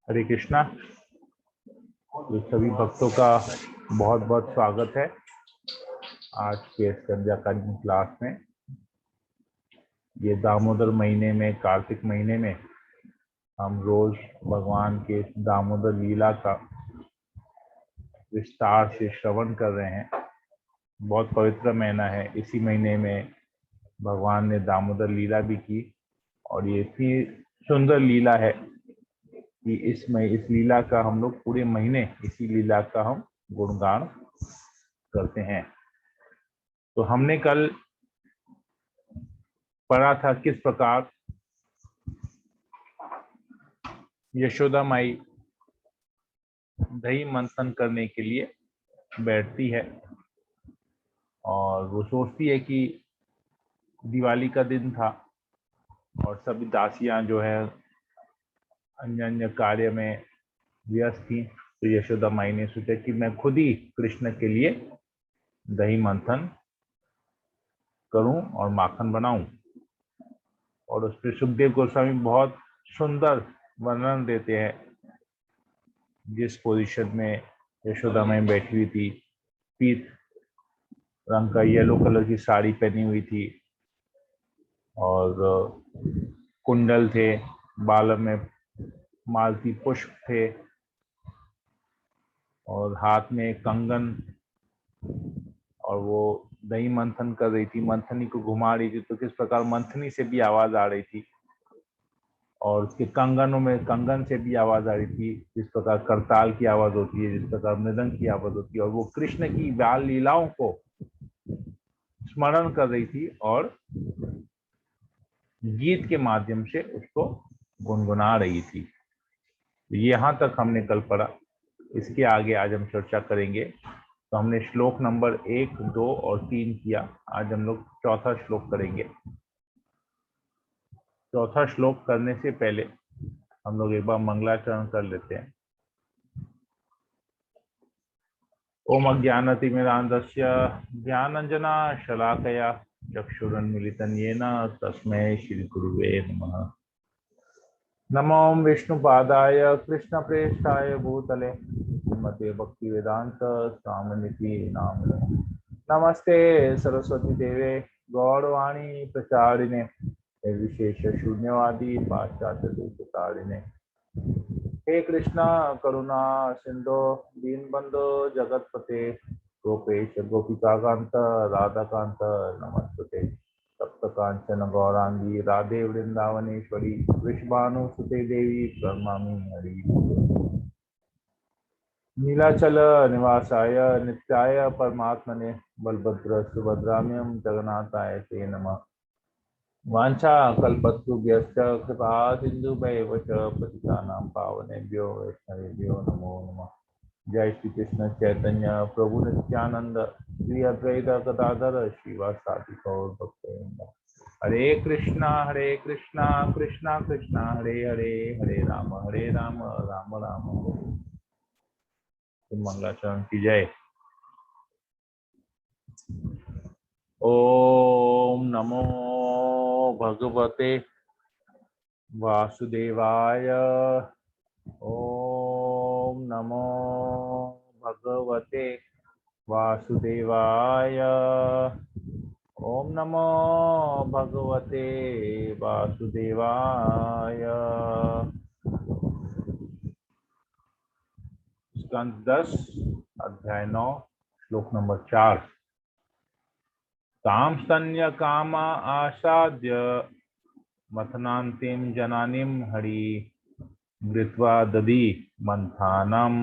हरे कृष्णा। तो सभी भक्तों का बहुत बहुत स्वागत है आज के संध्याकालीन क्लास में। ये दामोदर महीने में, कार्तिक महीने में हम रोज भगवान के दामोदर लीला का विस्तार से श्रवण कर रहे हैं। बहुत पवित्र महीना है। इसी महीने में भगवान ने दामोदर लीला भी की और ये इतनी सुंदर लीला है कि इस लीला का हम लोग पूरे महीने इसी लीला का हम गुणगान करते हैं। तो हमने कल पढ़ा था किस प्रकार यशोदा माई दही मंथन करने के लिए बैठती है और वो सोचती है कि दिवाली का दिन था और सभी दासियां जो है अन्य अन्य कार्य में व्यस्त थी। तो यशोदा माई ने सोचा कि मैं खुद ही कृष्ण के लिए दही मंथन करूं और माखन बनाऊं। और उस पर सुखदेव गोस्वामी बहुत सुंदर वर्णन देते हैं। जिस पोजीशन में यशोदा माई बैठी हुई थी, पीत रंग का येलो कलर की साड़ी पहनी हुई थी और कुंडल थे, बालों में मालती पुष्प थे और हाथ में कंगन, और वो दही मंथन कर रही थी, मंथनी को घुमा रही थी। तो किस प्रकार मंथनी से भी आवाज आ रही थी और उसके कंगनों में कंगन से भी आवाज आ रही थी। जिस प्रकार करताल की आवाज होती है, जिस प्रकार मृदंग की आवाज होती है, और वो कृष्ण की बाल लीलाओं को स्मरण कर रही थी और गीत के माध्यम से उसको गुनगुना रही थी। यहां तक हमने कल पढ़ा। इसके आगे आज हम चर्चा करेंगे। तो हमने श्लोक नंबर 1, 2 और 3 किया। आज हम लोग चौथा श्लोक करेंगे। चौथा श्लोक करने से पहले हम लोग एक बार मंगलाचरण कर लेते हैं। ओम अज्ञानतिमिरान्धस्य ज्ञानाञ्जना शलाकया चक्षुरुन्मीलितं येन तस्मै श्रीगुरुवे नमः। नमो विष्णुपादाय कृष्णप्रेष्ठाय भूतले श्रीमते भक्तिवेदांत स्वामिनिति नामिने। नमस्ते सरस्वती देवे गौरवाणी प्रचारिणे निर्विशेष शून्यवादी पाश्चात्य देशतारिणे। हे कृष्णा करुणा सिंधु दीनबंधु जगतपते गोपेश गोपिकाकांत राधाकांत नमस्ते। सप्त कांचन गौरांगी राधे वृंदावनेश्वरी वृषभानुसुते देवी प्रणमामि हरि। नीलाचल निवासाय नित्याय परमात्मने बलभद्र सुभद्राम्यं जगन्नाथाय ते नमः। वांछा कल्पतरुभ्यश्च कृपा सिन्धुभ्यैव च पतितानां पावनेभ्यो वैष्णवेभ्यो नमो नमः। जय श्री कृष्ण चैतन्य प्रभु नित्यानंद श्री अद्वैत गदाधर श्रीवासादि गौर भक्तवृंद। हरे कृष्णा कृष्णा कृष्णा हरे हरे, हरे राम राम राम हरे। मंगलाचरण की जय। ओम नमो भगवते वासुदेवाय। ओम नमो भगवते वासुदेवाय। ओम नमो भगवते वासुदेवाय। स्कंद 10 अध्याय 9 श्लोक नंबर 4। ताम स्तन्य कामा आसाद्य मथनान्तिम जनानिम हरि गृत्वा दधि मंथानम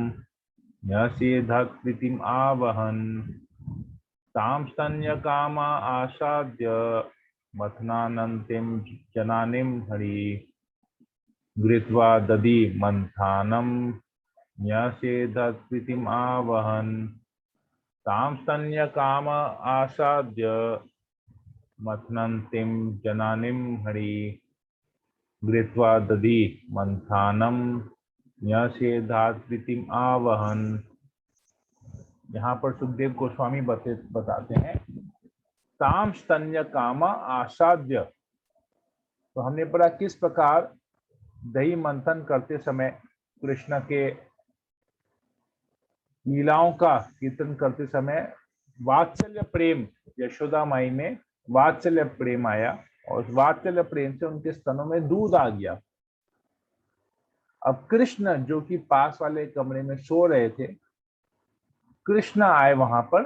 न्यसेधत्कृतिम आवहन। ताम स्तन्य कामा आसाद्य मथनानन्तिम जनानिम हरि गृत्वा दधि मंथानम न्यसेधत्कृतिम आवहन। ताम स्तन्य काम आसाद्य मथनन्तिम जनानिम हरि गृत्वा दधि मंथानम न्यसेधात्कृतिम आवहन। यहाँ पर सुखदेव गोस्वामी बताते हैं ताम स्तन्य कामा आसाद्य। तो हमने पढ़ा किस प्रकार दही मंथन करते समय कृष्ण के लीलाओं का कीर्तन करते समय वात्सल्य प्रेम, यशोदा माई में वात्सल्य प्रेम आया और उस वात्सल्य प्रेम से उनके स्तनों में दूध आ गया। अब कृष्ण जो कि पास वाले कमरे में सो रहे थे, कृष्ण आए वहां पर,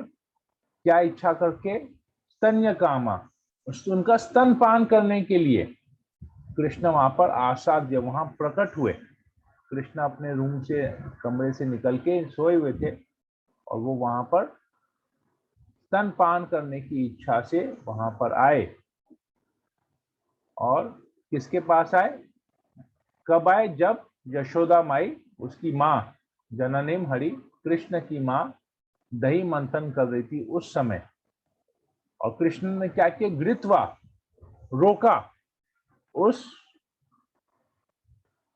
क्या इच्छा करके? स्तन्य कामा, उनका स्तनपान करने के लिए कृष्ण वहां पर आसाध्य वहां प्रकट हुए। कृष्ण अपने रूम से, कमरे से निकल के सोए हुए थे और वो वहां पर स्तनपान करने की इच्छा से वहां पर आए। और किसके पास आए? कब आए? जब यशोदा माई, उसकी माँ, जननीम हरि, कृष्ण की माँ दही मंथन कर रही थी उस समय। और कृष्ण ने क्या किया? गृत्वा, रोका उस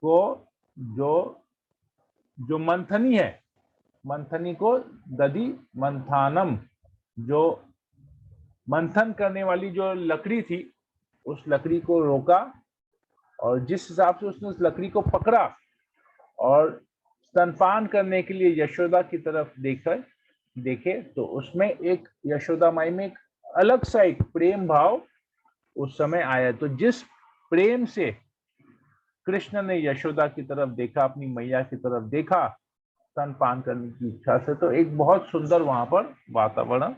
को, जो मंथनी है, मंथनी को, दधि मंथानम, जो मंथन करने वाली जो लकड़ी थी, उस लकड़ी को रोका और जिस हिसाब से उसने उस लकड़ी को पकड़ा और स्तनपान करने के लिए यशोदा की तरफ देखे तो उसमें एक, यशोदा माई में एक अलग सा एक प्रेम भाव उस समय आया। तो जिस प्रेम से कृष्ण ने यशोदा की तरफ देखा, अपनी मैया की तरफ देखा स्तनपान करने की इच्छा से, तो एक बहुत सुंदर वहां पर वातावरण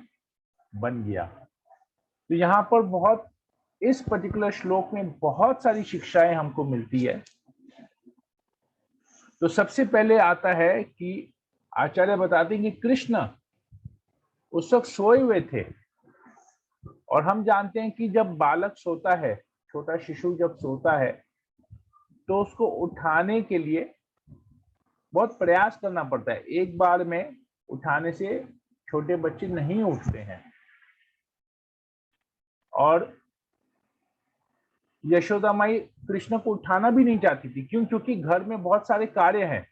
बन गया। तो यहाँ पर बहुत, इस पर्टिकुलर श्लोक में बहुत सारी शिक्षाएं हमको मिलती है। तो सबसे पहले आता है कि आचार्य बताते हैं कि कृष्ण उस वक्त सोए हुए थे और हम जानते हैं कि जब बालक सोता है, छोटा शिशु जब सोता है तो उसको उठाने के लिए बहुत प्रयास करना पड़ता है। एक बार में उठाने से छोटे बच्चे नहीं उठते हैं। और यशोदा माई कृष्ण को उठाना भी नहीं चाहती थी। क्यों? क्योंकि घर में बहुत सारे कार्य हैं।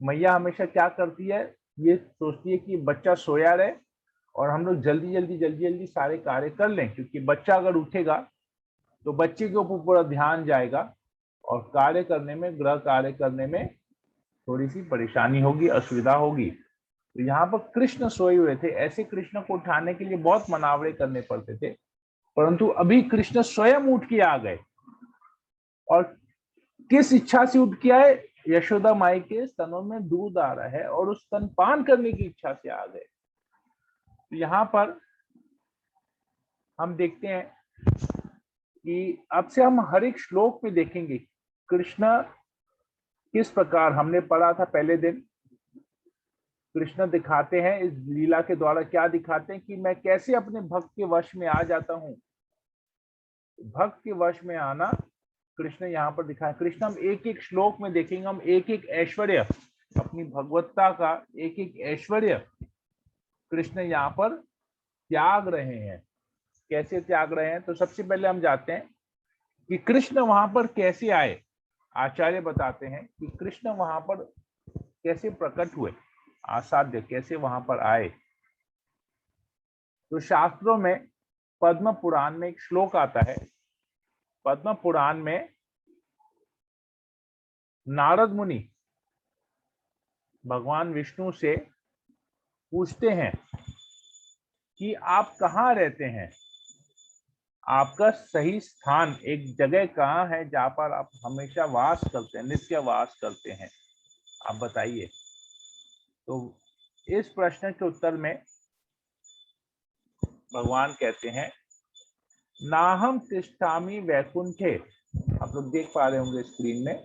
मैया हमेशा क्या करती है? ये सोचती है कि बच्चा सोया रहे और हम लोग जल्दी जल्दी सारे कार्य कर लें, क्योंकि बच्चा अगर उठेगा तो बच्चे के ऊपर पूरा ध्यान जाएगा और कार्य करने में, गृह कार्य करने में थोड़ी सी परेशानी होगी, असुविधा होगी। तो यहाँ पर कृष्ण सोए हुए थे। ऐसे कृष्ण को उठाने के लिए बहुत मनावड़े करने पड़ते थे, परंतु अभी कृष्ण स्वयं उठ के आ गए। और किस इच्छा से उठ के आए? यशोदा माई के स्तनों में दूध आ रहा है और उस स्तनपान करने की इच्छा से आ गए। तो यहाँ पर हम देखते हैं कि अब से हम हर एक श्लोक में देखेंगे कृष्ण किस प्रकार, हमने पढ़ा था पहले दिन, कृष्ण दिखाते हैं इस लीला के द्वारा, क्या दिखाते हैं कि मैं कैसे अपने भक्त के वश में आ जाता हूं। भक्त के वश में आना कृष्ण यहाँ पर दिखाया। कृष्ण हम एक एक श्लोक में देखेंगे, हम एक एक ऐश्वर्य, अपनी भगवत्ता का एक एक ऐश्वर्य कृष्ण यहाँ पर त्याग रहे हैं। कैसे त्याग रहे हैं? तो सबसे पहले हम जाते हैं कि कृष्ण वहां पर कैसे आए। आचार्य बताते हैं कि कृष्ण वहां पर कैसे प्रकट हुए, आसाध्य कैसे वहां पर आए। तो शास्त्रों में पद्म पुराण में एक श्लोक आता है। पद्म पुराण में नारद मुनि भगवान विष्णु से पूछते हैं कि आप कहाँ रहते हैं, आपका सही स्थान, एक जगह कहाँ है जहां पर आप हमेशा वास करते हैं, नित्य वास करते हैं, आप बताइए। तो इस प्रश्न के उत्तर में भगवान कहते हैं, नाहम तिष्ठामि वैकुंठे। आप लोग देख पा रहे होंगे स्क्रीन में,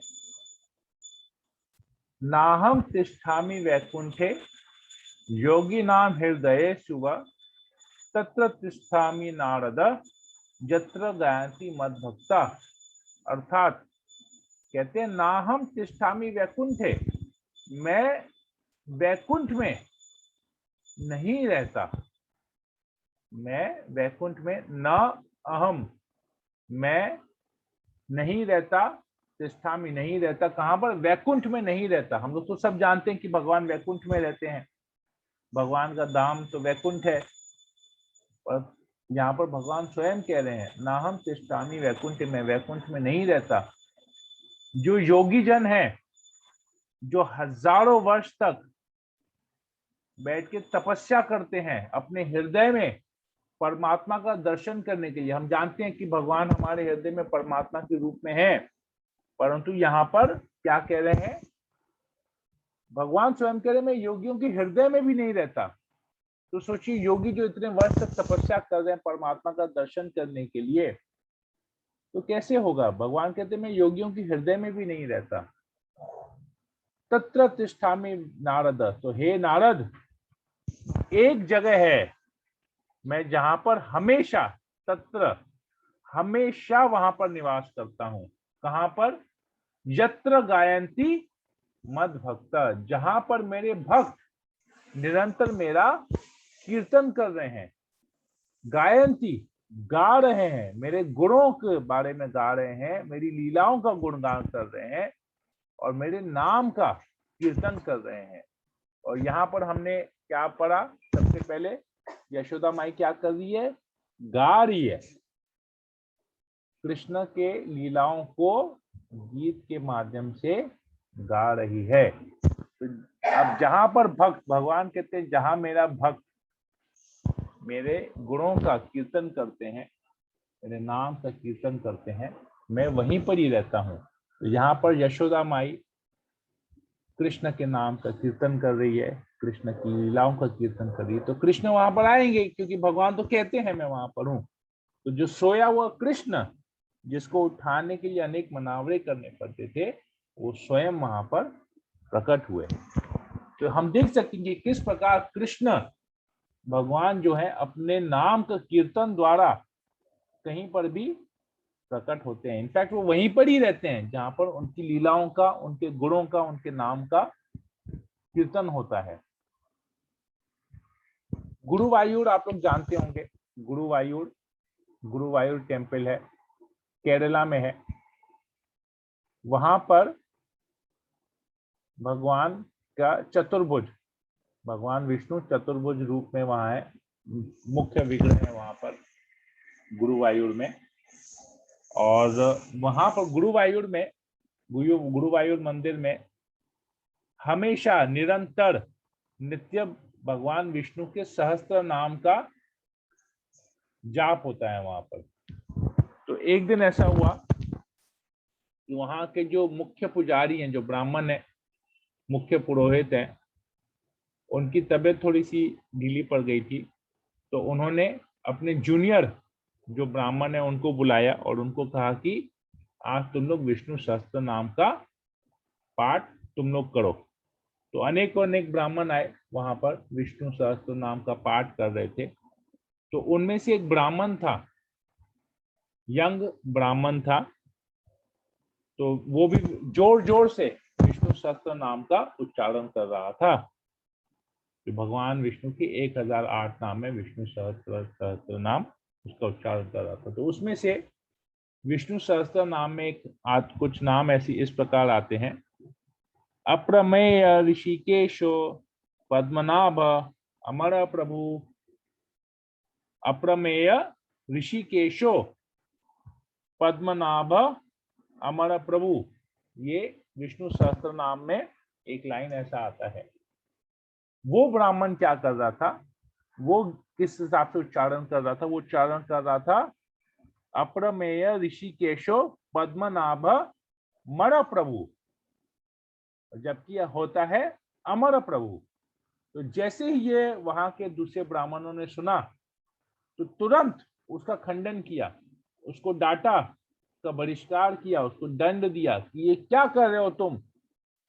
नाहम तिष्ठामि वैकुंठे योगी नाम हृदय शुभ तत्र तिष्ठामि नारद जत्र गायन्ति मद भक्ता। अर्थात कहते हैं, नाहम तिष्ठामि वैकुंठे, मैं वैकुंठ में नहीं रहता। मैं वैकुंठ में न अहम, मैं नहीं रहता, तिष्ठामि नहीं रहता। कहां पर? वैकुंठ में नहीं रहता। हम लोग तो सब जानते हैं कि भगवान वैकुंठ में रहते हैं, भगवान का धाम तो वैकुंठ है। पर यहाँ पर भगवान स्वयं कह रहे हैं, ना हम तिष्ठामि वैकुंठ में, वैकुंठ में नहीं रहता। जो योगी जन है, जो हजारों वर्ष तक बैठ के तपस्या करते हैं अपने हृदय में परमात्मा का दर्शन करने के लिए। हम जानते हैं कि भगवान हमारे हृदय में परमात्मा के रूप में है, परंतु यहाँ पर क्या कह रहे हैं, भगवान स्वयं कह रहे मैं योगियों के हृदय में भी नहीं रहता। तो सोचिए, योगी जो इतने वर्ष तक तपस्या कर रहे हैं परमात्मा का दर्शन करने के लिए, तो कैसे होगा? भगवान कहते मैं योगियों के हृदय में भी नहीं रहता। तत्र तिष्ठामि नारद, तो हे नारद, एक जगह है मैं जहां पर हमेशा, तत्र हमेशा वहां पर निवास करता हूं। कहां पर? यत्र गायंती मद भक्त, जहां पर मेरे भक्त निरंतर मेरा कीर्तन कर रहे हैं। गायंती, गा रहे हैं, मेरे गुणों के बारे में गा रहे हैं, मेरी लीलाओं का गुणगान कर रहे हैं और मेरे नाम का कीर्तन कर रहे हैं। और यहाँ पर हमने क्या पढ़ा? सबसे पहले यशोदा माई क्या कर रही है? गा रही है कृष्ण के लीलाओं को, गीत के माध्यम से गा रही है। तो अब जहां पर भक्त, भगवान कहते हैं जहां मेरा भक्त मेरे गुणों का कीर्तन करते हैं, मेरे नाम का कीर्तन करते हैं, मैं वहीं पर ही रहता हूं। तो यहाँ पर यशोदा माई कृष्ण के नाम का कीर्तन कर रही है, कृष्ण की लीलाओं का कीर्तन कर रही है। तो कृष्ण वहां पर आएंगे, क्योंकि भगवान तो कहते हैं मैं वहां पर हूं। तो जो सोया हुआ कृष्ण, जिसको उठाने के लिए अनेक मनावरे करने पड़ते थे, वो स्वयं वहां पर प्रकट हुए। तो हम देख सकेंगे किस प्रकार कृष्ण भगवान जो है अपने नाम का कीर्तन द्वारा कहीं पर भी प्रकट होते हैं। इनफैक्ट वो वहीं पर ही रहते हैं जहां पर उनकी लीलाओं का, उनके गुणों का, उनके नाम का कीर्तन होता है। गुरुवायूर आप लोग जानते होंगे। गुरुवायूर टेम्पल है, केरला में है। वहां पर भगवान का चतुर्भुज, भगवान विष्णु चतुर्भुज रूप में वहां है, मुख्य विग्रह है वहां पर गुरुवायूर में। और वहां पर गुरुवायूर मंदिर में हमेशा निरंतर नित्य भगवान विष्णु के सहस्त्र नाम का जाप होता है वहां पर। तो एक दिन ऐसा हुआ कि वहां के जो मुख्य पुजारी हैं, जो ब्राह्मण है, मुख्य पुरोहित हैं, उनकी तबीयत थोड़ी सी ढीली पड़ गई थी। तो उन्होंने अपने जूनियर जो ब्राह्मण है उनको बुलाया और उनको कहा कि आज तुम लोग विष्णु सहस्त्र नाम का पाठ तुम लोग करो। तो अनेक ब्राह्मण आए वहां पर, विष्णु सहस्त्र नाम का पाठ कर रहे थे। तो उनमें से एक ब्राह्मण था, यंग ब्राह्मण था, तो वो भी जोर जोर से विष्णु सहस्त्र नाम का उच्चारण कर रहा था। तो भगवान विष्णु की 1008 नाम में विष्णु सहस्त्र नाम उसका उच्चारण कर रहा था। तो उसमें से विष्णु सहस्त्र नाम में कुछ नाम ऐसी इस प्रकार आते हैं: अप्रमेय ऋषिकेशो पद्मनाभ अमर प्रभु। अप्रमेय ऋषिकेशो पद्मनाभ अमर प्रभु, ये विष्णु सहस्त्र नाम में एक लाइन ऐसा आता है। वो ब्राह्मण क्या कर रहा था? वो किस हिसाब से उच्चारण कर रहा था? वो उच्चारण कर रहा था अप्रमेय ऋषिकेशो पद्मनाभ मर प्रभु, जबकि यह होता है अमर प्रभु। तो जैसे ही ये वहां के दूसरे ब्राह्मणों ने सुना तो तुरंत उसका खंडन किया, उसको डांटा, उसका बहिष्कार किया, उसको दंड दिया कि ये क्या कर रहे हो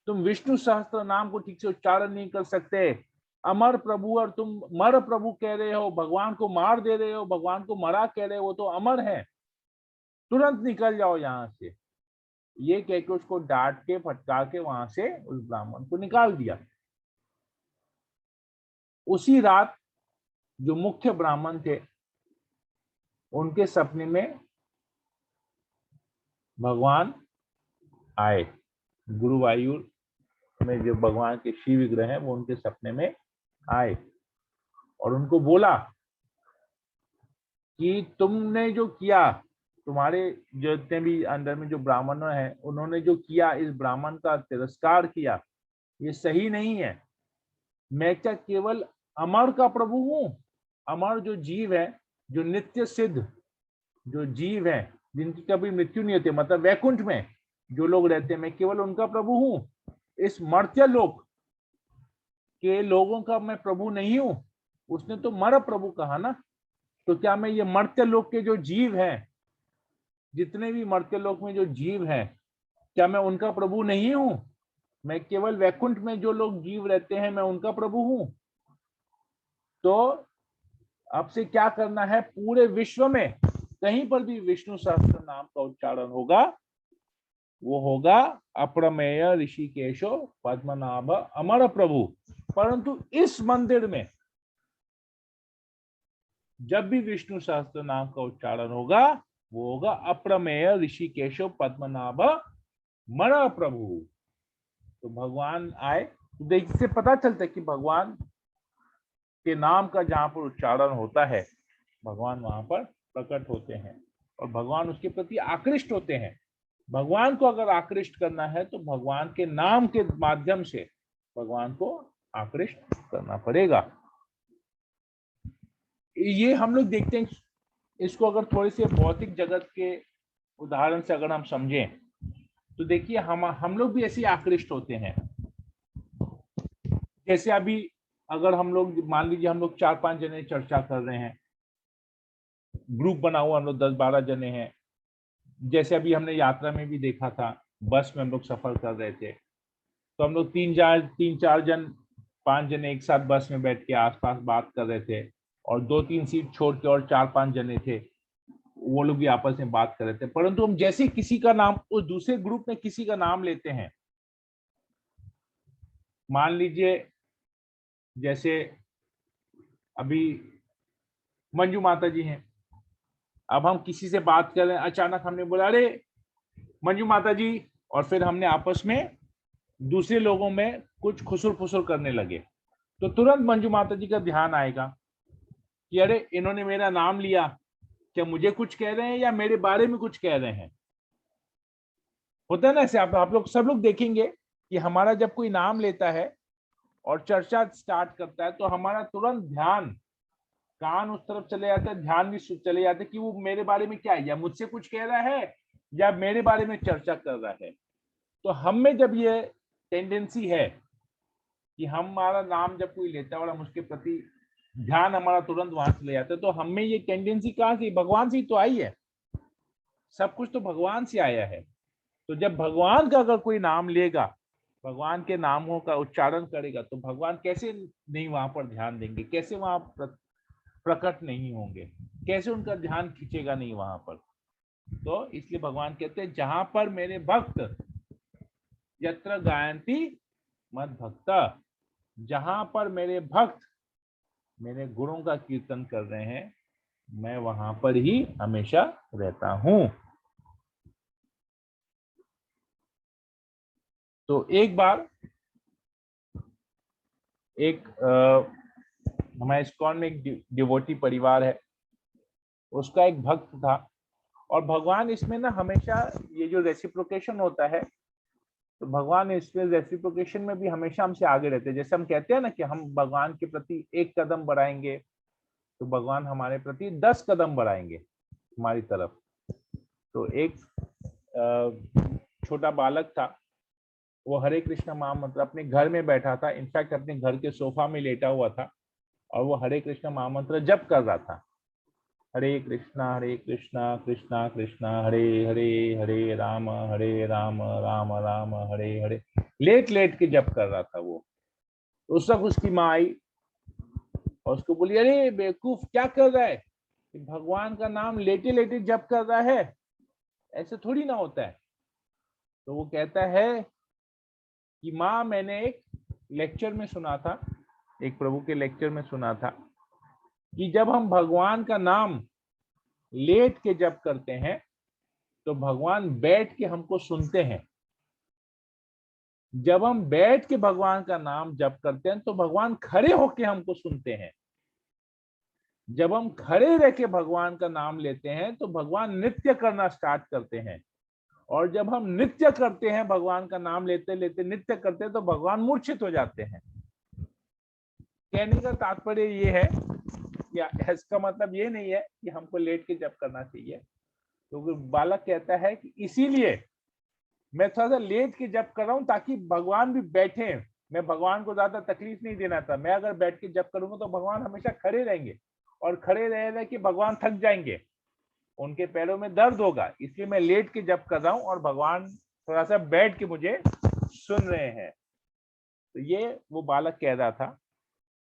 तुम विष्णु सहस्त्र नाम को ठीक से उच्चारण नहीं कर सकते, अमर प्रभु और तुम मर प्रभु कह रहे हो, भगवान को मार दे रहे हो, भगवान को मरा कह रहे हो, वो तो अमर है, तुरंत निकल जाओ यहां से। ये कह के उसको डांट के फटकार के वहां से उस ब्राह्मण को निकाल दिया। उसी रात जो मुख्य ब्राह्मण थे उनके सपने में भगवान आए। गुरुवायूर में जो भगवान के शिव विग्रह है वो उनके सपने में आए और उनको बोला कि तुमने जो किया, तुम्हारे जितने भी अंदर में जो ब्राह्मण हैं उन्होंने जो किया, इस ब्राह्मण का तिरस्कार किया, ये सही नहीं है। मैं क्या केवल अमर का प्रभु हूं? अमर जो जीव है, जो नित्य सिद्ध जो जीव है, जिनकी कभी मृत्यु नहीं होती, मतलब वैकुंठ में जो लोग रहते हैं, मैं केवल उनका प्रभु हूं? इस मर्त्य लोक के लोगों का मैं प्रभु नहीं हूं? उसने तो मर प्रभु कहा ना। तो क्या मैं ये मर्त्य लोक के जो जीव हैं, जितने भी मर्त्य लोक में जो जीव हैं, क्या मैं उनका प्रभु नहीं हूं? मैं केवल वैकुंठ में जो लोग जीव रहते हैं, मैं उनका प्रभु हूं? तो अब से क्या करना है, पूरे विश्व में कहीं पर भी विष्णु सहस्त्र नाम का उच्चारण होगा, वो होगा अप्रमेय ऋषिकेशो पद्मनाभ अमर प्रभु। परंतु इस मंदिर में जब भी विष्णु सहस्त्र नाम का उच्चारण होगा, वो होगा अप्रमेय ऋषिकेशो पद्मनाभ मर प्रभु। तो भगवान आए, तो देखिए से पता चलता है कि भगवान के नाम का जहां पर उच्चारण होता है, भगवान वहां पर प्रकट होते हैं और भगवान उसके प्रति आकृष्ट होते हैं। भगवान को अगर आकृष्ट करना है तो भगवान के नाम के माध्यम से भगवान को आकृष्ट करना पड़ेगा। ये हम लोग देखते हैं, इसको अगर थोड़े से भौतिक जगत के उदाहरण से अगर हम समझें, तो देखिए हम लोग भी ऐसे आकृष्ट होते हैं। जैसे अभी अगर हम लोग मान लीजिए हम लोग 4-5 जने चर्चा कर रहे हैं, ग्रुप बना हुआ हम लोग 10-12 जने हैं। जैसे अभी हमने यात्रा में भी देखा था, बस में हम लोग सफर कर रहे थे, तो हम लोग 3-4 जन 5 जने एक साथ बस में बैठ के आसपास बात कर रहे थे, और 2-3 सीट छोड़ के और 4-5 जने थे, वो लोग भी आपस में बात कर रहे थे। परंतु हम जैसे किसी का नाम, उस दूसरे ग्रुप में किसी का नाम लेते हैं, मान लीजिए जैसे अभी मंजू माता जी हैं, अब हम किसी से बात कर रहे हैं, अचानक हमने बोला अरे मंजू माता जी, और फिर हमने आपस में दूसरे लोगों में कुछ खुसुर फुसुर करने लगे, तो तुरंत मंजू माता जी का ध्यान आएगा कि अरे इन्होंने मेरा नाम लिया, क्या मुझे कुछ कह रहे हैं या मेरे बारे में कुछ कह रहे हैं? होता है ना ऐसे। आप लोग सब लोग देखेंगे कि हमारा जब कोई नाम लेता है और चर्चा स्टार्ट करता है, तो हमारा तुरंत ध्यान, कान उस तरफ चले जाता है, ध्यान भी चले जाते हैं कि वो मेरे बारे में क्या है, या मुझसे कुछ कह रहा है या मेरे बारे में चर्चा कर रहा है। तो हम में जब ये टेंडेंसी है कि हमारा नाम जब कोई लेता है और हम उसके प्रति ध्यान हमारा तुरंत वहां चले जाता है, तो हम में ये टेंडेंसी कहां से? भगवान से ही तो आई है। सब कुछ तो भगवान से आया है। तो जब भगवान का अगर कोई नाम लेगा, भगवान के नामों का उच्चारण करेगा, तो भगवान कैसे नहीं वहां पर ध्यान देंगे? कैसे वहां प्रकट नहीं होंगे? कैसे उनका ध्यान खींचेगा नहीं वहां पर? तो इसलिए भगवान कहते हैं जहां पर मेरे भक्त, यत्र गायन्ति मद भक्त, जहां पर मेरे भक्त मेरे गुणों का कीर्तन कर रहे हैं, मैं वहां पर ही हमेशा रहता हूं। तो एक बार एक हमारे इस्कॉन में एक डिवोटी परिवार है, उसका एक भक्त था, और भगवान इसमें ना हमेशा ये जो रेसिप्रोकेशन होता है, तो भगवान इसमें रेसिप्रोकेशन में भी हमेशा हमसे आगे रहते हैं। जैसे हम कहते हैं ना कि हम भगवान के प्रति 1 कदम बढ़ाएंगे, तो भगवान हमारे प्रति 10 कदम बढ़ाएंगे हमारी तरफ। तो एक छोटा बालक था, वो हरे कृष्ण महामंत्र अपने घर में बैठा था, इनफैक्ट अपने घर के सोफा में लेटा हुआ था, और वो हरे कृष्ण महामंत्र जप कर रहा था। हरे कृष्णा कृष्णा कृष्णा हरे हरे, हरे राम राम राम हरे हरे, लेट लेट के जप कर रहा था वो। उस वक्त उसकी माँ आई और उसको बोली, अरे बेवकूफ क्या कर रहा है, भगवान का नाम लेटे लेटे जप कर रहा है, ऐसे थोड़ी ना होता है। तो वो कहता है कि माँ, मैंने एक लेक्चर में सुना था, एक प्रभु के लेक्चर में सुना था कि जब हम भगवान का नाम लेट के जप करते हैं, तो भगवान बैठ के हमको सुनते हैं। जब हम बैठ के भगवान का नाम जप करते हैं, तो भगवान खड़े होके हमको सुनते हैं। जब हम खड़े रह के भगवान का नाम लेते हैं, तो भगवान नृत्य करना स्टार्ट करते हैं। और जब हम नृत्य करते हैं, भगवान का नाम लेते लेते नृत्य करते हैं, तो भगवान मूर्छित हो जाते हैं। कहने का तात्पर्य ये है, या इसका मतलब ये नहीं है कि हमको लेट के जप करना चाहिए, तो बालक कहता है कि इसीलिए मैं थोड़ा सा लेट के जप कर रहा हूं ताकि भगवान भी बैठे। मैं भगवान को ज्यादा तकलीफ नहीं देना था। मैं अगर बैठ के जप करूंगा तो भगवान हमेशा खड़े रहेंगे, और खड़े रह कि भगवान थक जाएंगे, उनके पैरों में दर्द होगा, इसलिए मैं लेट के जप कर रहा हूं और भगवान थोड़ा सा बैठ के मुझे सुन रहे हैं। तो ये वो बालक कह रहा था।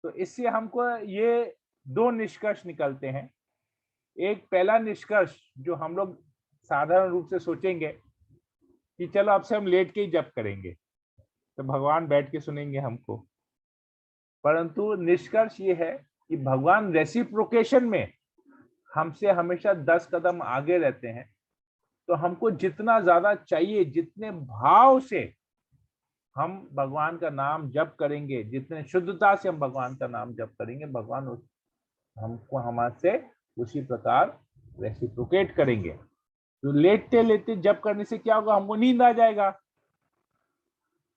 तो इससे हमको ये दो निष्कर्ष निकलते हैं। एक पहला निष्कर्ष जो हम लोग साधारण रूप से सोचेंगे कि चलो अब से हम लेट के ही जप करेंगे तो भगवान बैठ के सुनेंगे हमको, परंतु निष्कर्ष ये है कि भगवान रेसिप्रोकेशन में हमसे हमेशा 10 कदम आगे रहते हैं। तो हमको जितना ज्यादा चाहिए, जितने भाव से हम भगवान का नाम जप करेंगे, जितने शुद्धता से हम भगवान का नाम जप करेंगे, भगवान हमको हमारे से उसी प्रकार रेसिप्रोकेट करेंगे। तो लेटते लेटते जप करने से क्या होगा, हमको नींद आ जाएगा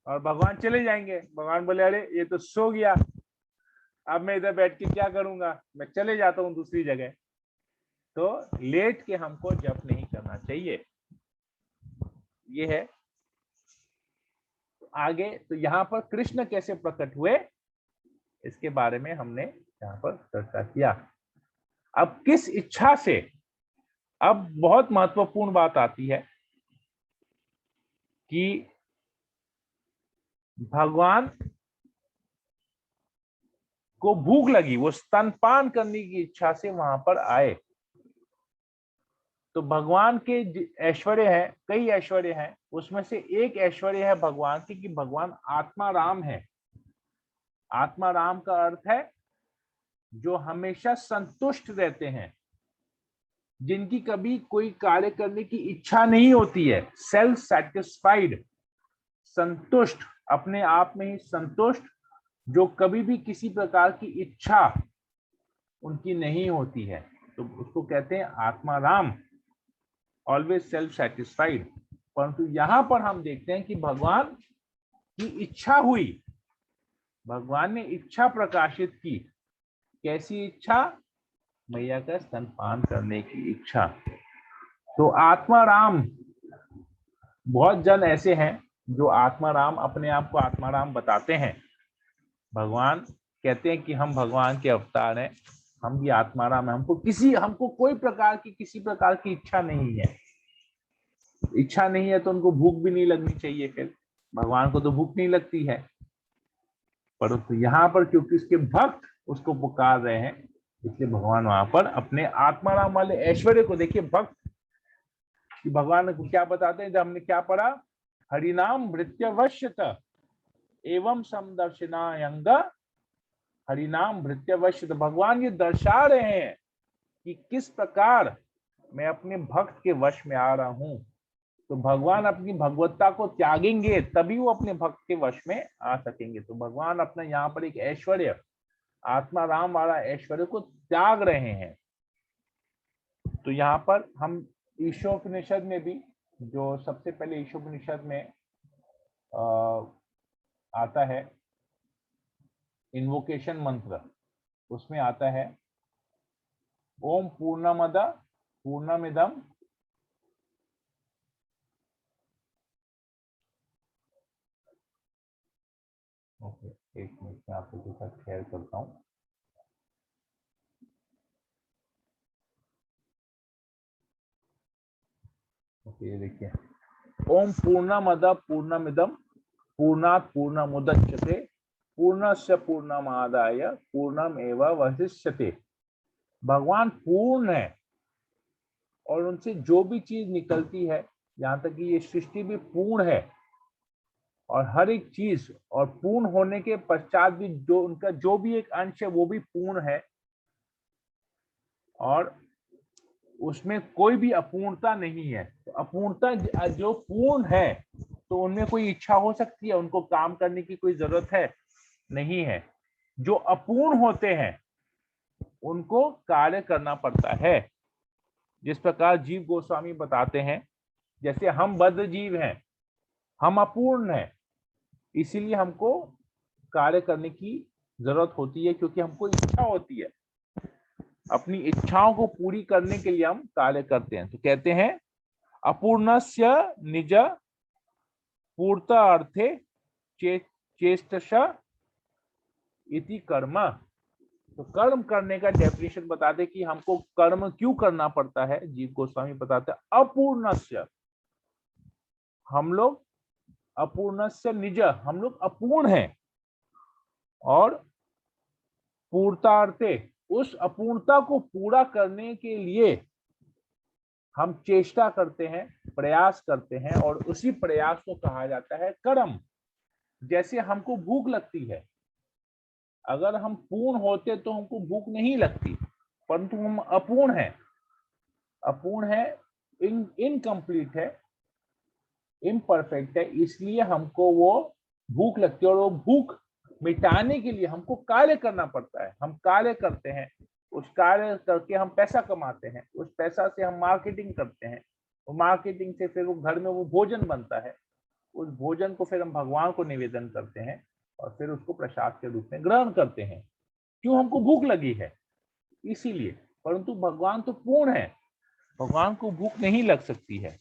और भगवान चले जाएंगे। भगवान बोले अरे ये तो सो गया, अब मैं इधर बैठ के क्या करूंगा, मैं चले जाता हूं दूसरी जगह। तो लेट के हमको जप नहीं करना चाहिए, ये है। तो आगे तो यहाँ पर कृष्ण कैसे प्रकट हुए, इसके बारे में हमने यहाँ पर चर्चा किया। अब किस इच्छा से, अब बहुत महत्वपूर्ण बात आती है कि भगवान को भूख लगी, वो स्तनपान करने की इच्छा से वहां पर आए। तो भगवान के ऐश्वर्य है, कई ऐश्वर्य हैं, उसमें से एक ऐश्वर्य है भगवान की कि भगवान आत्मा राम है। आत्मा राम का अर्थ है जो हमेशा संतुष्ट रहते हैं, जिनकी कभी कोई कार्य करने की इच्छा नहीं होती है, सेल्फ सेटिस्फाइड, संतुष्ट, अपने आप में ही संतुष्ट, जो कभी भी किसी प्रकार की इच्छा उनकी नहीं होती है, तो उसको कहते हैं आत्मा राम, ऑलवेज सेल्फ सेटिस्फाइड। परंतु यहां पर हम देखते हैं कि भगवान की इच्छा हुई, भगवान ने इच्छा प्रकाशित की। कैसी इच्छा, मैया का स्तनपान करने की इच्छा। तो आत्मा राम, बहुत जन ऐसे हैं जो आत्मा राम, अपने आप को आत्मा राम बताते हैं। भगवान कहते हैं कि हम भगवान के अवतार हैं, हम भी आत्मा राम है, हमको कोई प्रकार की किसी प्रकार की इच्छा नहीं है। इच्छा नहीं है तो उनको भूख भी नहीं लगनी चाहिए, फिर भगवान को तो भूख नहीं लगती है। परंतु यहाँ पर क्योंकि उसके भक्त उसको पुकार रहे हैं, इसलिए भगवान वहां पर अपने आत्माराम वाले ऐश्वर्य को, देखिए भक्त कि भगवान को क्या बताते हैं, जब हमने क्या पढ़ा, हरिनाम भृत्यवश्यत एवं समदर्शनायंग, हरिनाम भृत्यवश्यत। भगवान ये दर्शा रहे हैं कि किस प्रकार मैं अपने भक्त के वश में आ रहा हूं। तो भगवान अपनी भगवत्ता को त्यागेंगे तभी वो अपने भक्त के वश में आ सकेंगे। तो भगवान अपना यहाँ पर एक ऐश्वर्य, आत्मा राम वाला ऐश्वर्य को त्याग रहे हैं। तो यहाँ पर हम ईशोपनिषद में भी, जो सबसे पहले ईशोपनिषद में आता है इन्वोकेशन मंत्र, उसमें आता है ओम पूर्णमद पूर्णमिदम, ओके एक मिनट में आपके साथ शेयर करता हूँ। ओके ये देखिए, ओम पूर्णमद पूर्णमिदम पूर्णात् पूर्णमुदच्यते पूर्णस्य पूर्णमादाय पूर्णमेवावशिष्यते। भगवान पूर्ण है और उनसे जो भी चीज निकलती है, यहाँ तक कि ये सृष्टि भी पूर्ण है, और हर एक चीज, और पूर्ण होने के पश्चात भी जो उनका जो भी एक अंश है वो भी पूर्ण है, और उसमें कोई भी अपूर्णता नहीं है। तो अपूर्णता जो पूर्ण है तो उनमें कोई इच्छा हो सकती है, उनको काम करने की कोई जरूरत है नहीं है। जो अपूर्ण होते हैं उनको कार्य करना पड़ता है। जिस प्रकार जीव गोस्वामी बताते हैं, जैसे हम बद्ध जीव हैं, हम अपूर्ण हैं, इसीलिए हमको कार्य करने की जरूरत होती है, क्योंकि हमको इच्छा होती है, अपनी इच्छाओं को पूरी करने के लिए हम कार्य करते हैं। तो कहते हैं अपूर्णस्य निज पूर्तार्थे चेष्टशा इति कर्म। तो कर्म करने का डेफिनेशन बताते कि हमको कर्म क्यों करना पड़ता है। जीव गोस्वामी बताते हैं अपूर्णस्य, हम लोग अपूर्णस्य निज, हम लोग अपूर्ण हैं, और पूर्तार्थे, उस अपूर्णता को पूरा करने के लिए हम चेष्टा करते हैं, प्रयास करते हैं, और उसी प्रयास को कहा जाता है कर्म। जैसे हमको भूख लगती है, अगर हम पूर्ण होते तो हमको भूख नहीं लगती, परंतु हम अपूर्ण हैं, अपूर्ण है, इनकम्प्लीट है, इम्परफेक्ट है, इसलिए हमको वो भूख लगती है, और वो भूख मिटाने के लिए हमको कार्य करना पड़ता है। हम कार्य करते हैं, उस कार्य करके हम पैसा कमाते हैं, उस पैसा से हम मार्केटिंग करते हैं, और मार्केटिंग से फिर वो घर में वो भोजन बनता है, उस भोजन को फिर हम भगवान को निवेदन करते हैं, और फिर उसको प्रसाद के रूप में ग्रहण करते हैं। क्यों? हमको भूख लगी है, इसीलिए। परंतु भगवान तो पूर्ण है, भगवान को भूख नहीं लग सकती है।